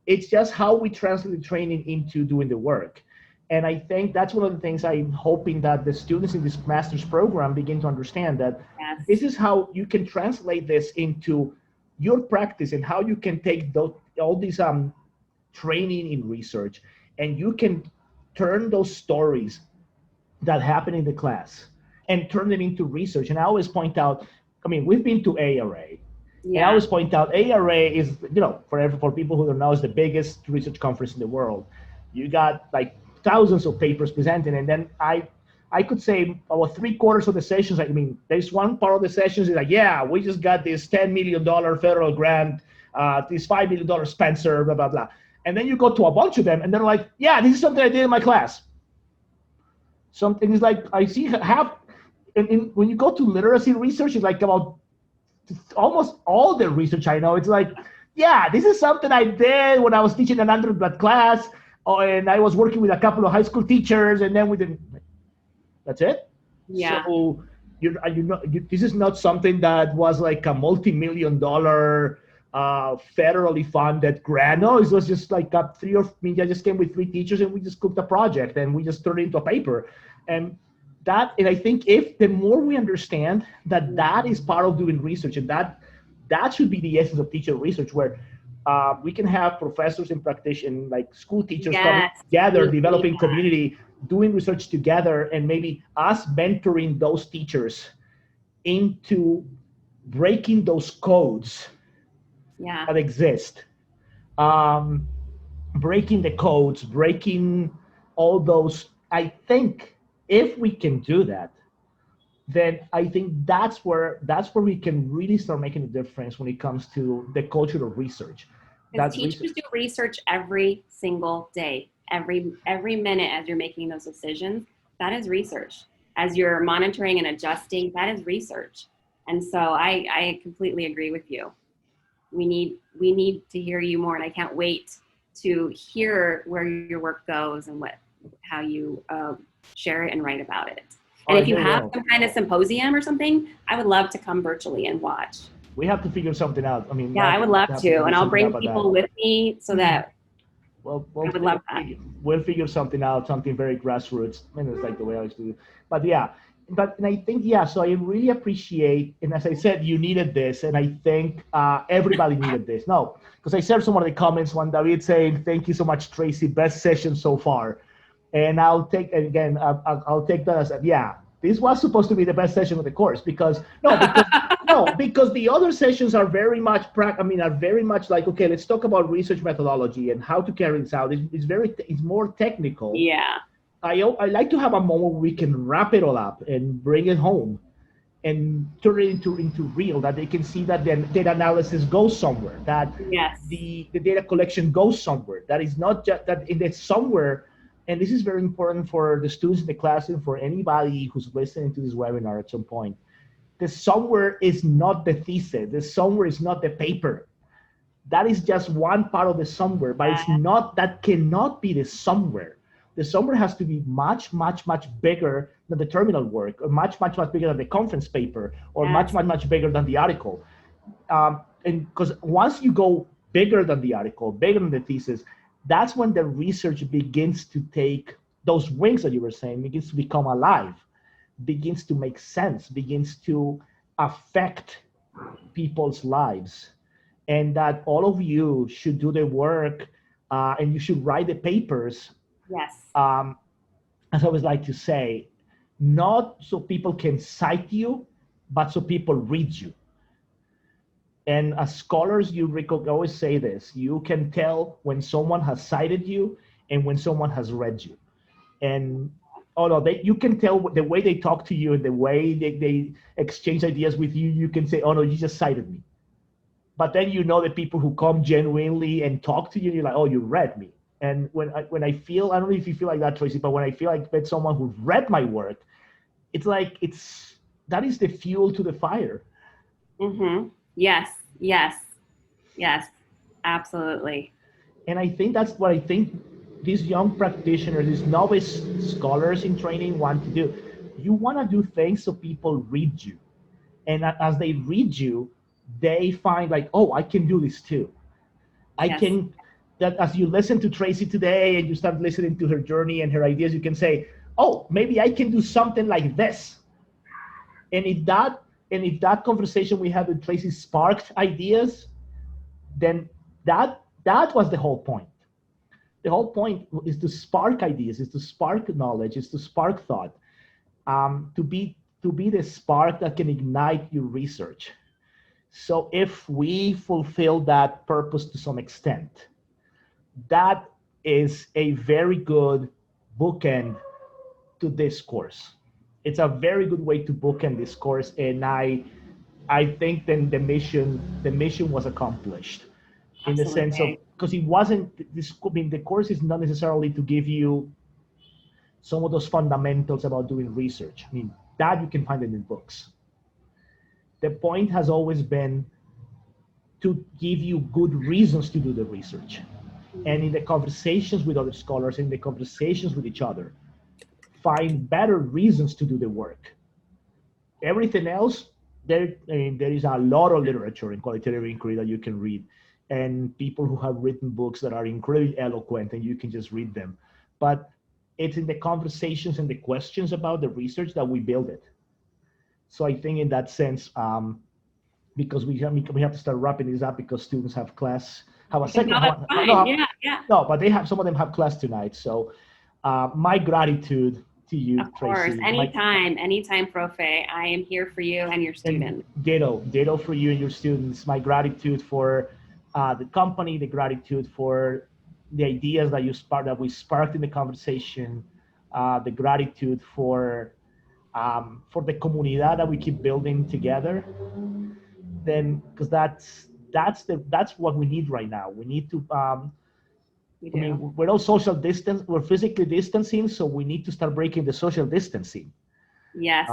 it's just how we translate the training into doing the work. And I think that's one of the things I'm hoping that the students in this master's program begin to understand, that this is how you can translate this into your practice, and how you can take all these training in research, and you can turn those stories that happen in the class and turn them into research. And I always point out, we've been to ARA. Yeah. And I always point out, ARA is, for people who don't know, is the biggest research conference in the world. You got like thousands of papers presented, and then I could say about 3/4 of the sessions, there's one part of the sessions is like, yeah, we just got this $10 million federal grant, this $5 million Spencer, blah, blah, blah. And then you go to a bunch of them, and they're like, yeah, this is something I did in my class. Something is like, I see when you go to literacy research, it's like about almost all the research I know, it's like, yeah, this is something I did when I was teaching an undergrad class, and I was working with a couple of high school teachers, and then that's it. Yeah. So this is not something that was like a multi-million-dollar federally funded grant. No, it was just like I just came with 3 teachers, and we just cooked a project, and we just turned it into a paper. And I think if the more we understand that is part of doing research, and that should be the essence of teacher research, where we can have professors and practitioners, like school teachers, coming together, developing community, doing research together, and maybe us mentoring those teachers into breaking those codes that exist. Breaking the codes, breaking all those. I think if we can do that, then I think that's where we can really start making a difference when it comes to the culture of research. Teachers do research every single day, every minute as you're making those decisions. That is research. As you're monitoring and adjusting, that is research. And so I completely agree with you. We need to hear you more, and I can't wait to hear where your work goes and how you share it and write about it. And if you have some kind of symposium or something, I would love to come virtually and watch. We have to figure something out. I mean, Yeah, I would love have to, figure and I'll something bring out about people that. with me so that Well, I would love that. we'll figure something out, something very grassroots. I mean, it's like the way I used to do. But yeah, and I think, yeah, so I really appreciate, and as I said, you needed this, and I think everybody needed this. No, because I saw some of the comments, one David saying, thank you so much, Tracy, best session so far. And I'll take, again, I'll take that as, yeah, this was supposed to be the best session of the course because, because the other sessions are very much, are very much like, okay, let's talk about research methodology and how to carry this out. It's more technical. Yeah. I like to have a moment where we can wrap it all up and bring it home and turn it into real, that they can see that the data analysis goes somewhere, that yes. the data collection goes somewhere, that is not just that it's somewhere. And this is very important for the students in the classroom, for anybody who's listening to this webinar at some point. The somewhere is not the thesis, the somewhere is not the paper. That is just one part of the somewhere, but it's not, that cannot be the somewhere. The somewhere has to be much, much, much bigger than the terminal work, or much, much, much bigger than the conference paper, or much, much, much bigger than the article. And because once you go bigger than the article, bigger than the thesis, that's when the research begins to take those wings that you were saying, begins to become alive, begins to make sense, begins to affect people's lives. And that all of you should do the work and you should write the papers. Yes. As I always like to say, not so people can cite you, but so people read you. And as scholars, you always say this, you can tell when someone has cited you and when someone has read you. And you can tell the way they talk to you and the way they exchange ideas with you, you can say, oh no, you just cited me. But then you know the people who come genuinely and talk to you, you're like, oh, you read me. And when I feel, I don't know if you feel like that, Tracy, but when I feel like that's someone who's read my work, it's like, that is the fuel to the fire. Mm-hmm. Yes, yes, yes, absolutely. And I think that's what I think these young practitioners, these novice scholars in training want to do. You want to do things so people read you. And as they read you, they find like, oh, I can do this too. I can, that as you listen to Tracy today and you start listening to her journey and her ideas, you can say, oh, maybe I can do something like this. And if that conversation we had with Tracy sparked ideas, then that was the whole point. The whole point is to spark ideas, is to spark knowledge, is to spark thought, to be the spark that can ignite your research. So if we fulfill that purpose to some extent, that is a very good bookend to this course. It's a very good way to bookend this course, and I think then the mission was accomplished. In the sense of, because it wasn't this. I mean, the course is not necessarily to give you some of those fundamentals about doing research. I mean, that you can find it in books. The point has always been to give you good reasons to do the research. And in the conversations with other scholars, in the conversations with each other, find better reasons to do the work. Everything else, there is a lot of literature in qualitative inquiry that you can read, and people who have written books that are incredibly eloquent, and you can just read them. But it's in the conversations and the questions about the research that we build it. So I think in that sense, because we have to start wrapping this up because students have a second one. No, but some of them have class tonight. So my gratitude to you, of course, Tracy. anytime, Profe. I am here for you and your students. Ditto for you and your students. My gratitude for the company, the gratitude for the ideas that we sparked in the conversation, the gratitude for the comunidad that we keep building together. Then, because that's what we need right now. We need to. I mean, we're all social distance. We're physically distancing, so we need to start breaking the social distancing. Yes.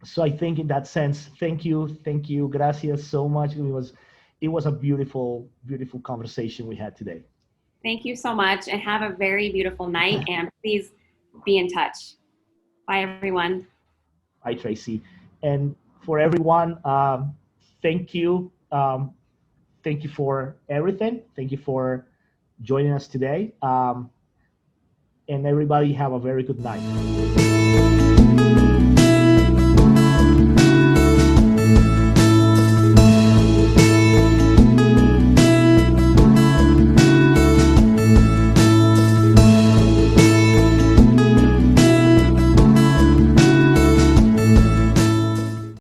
So I think in that sense, thank you, gracias so much. It was a beautiful, beautiful conversation we had today. Thank you so much, and have a very beautiful night. And please be in touch. Bye, everyone. Bye, Tracy. And for everyone, thank you. Thank you for everything. Thank you for joining us today. And everybody have a very good night.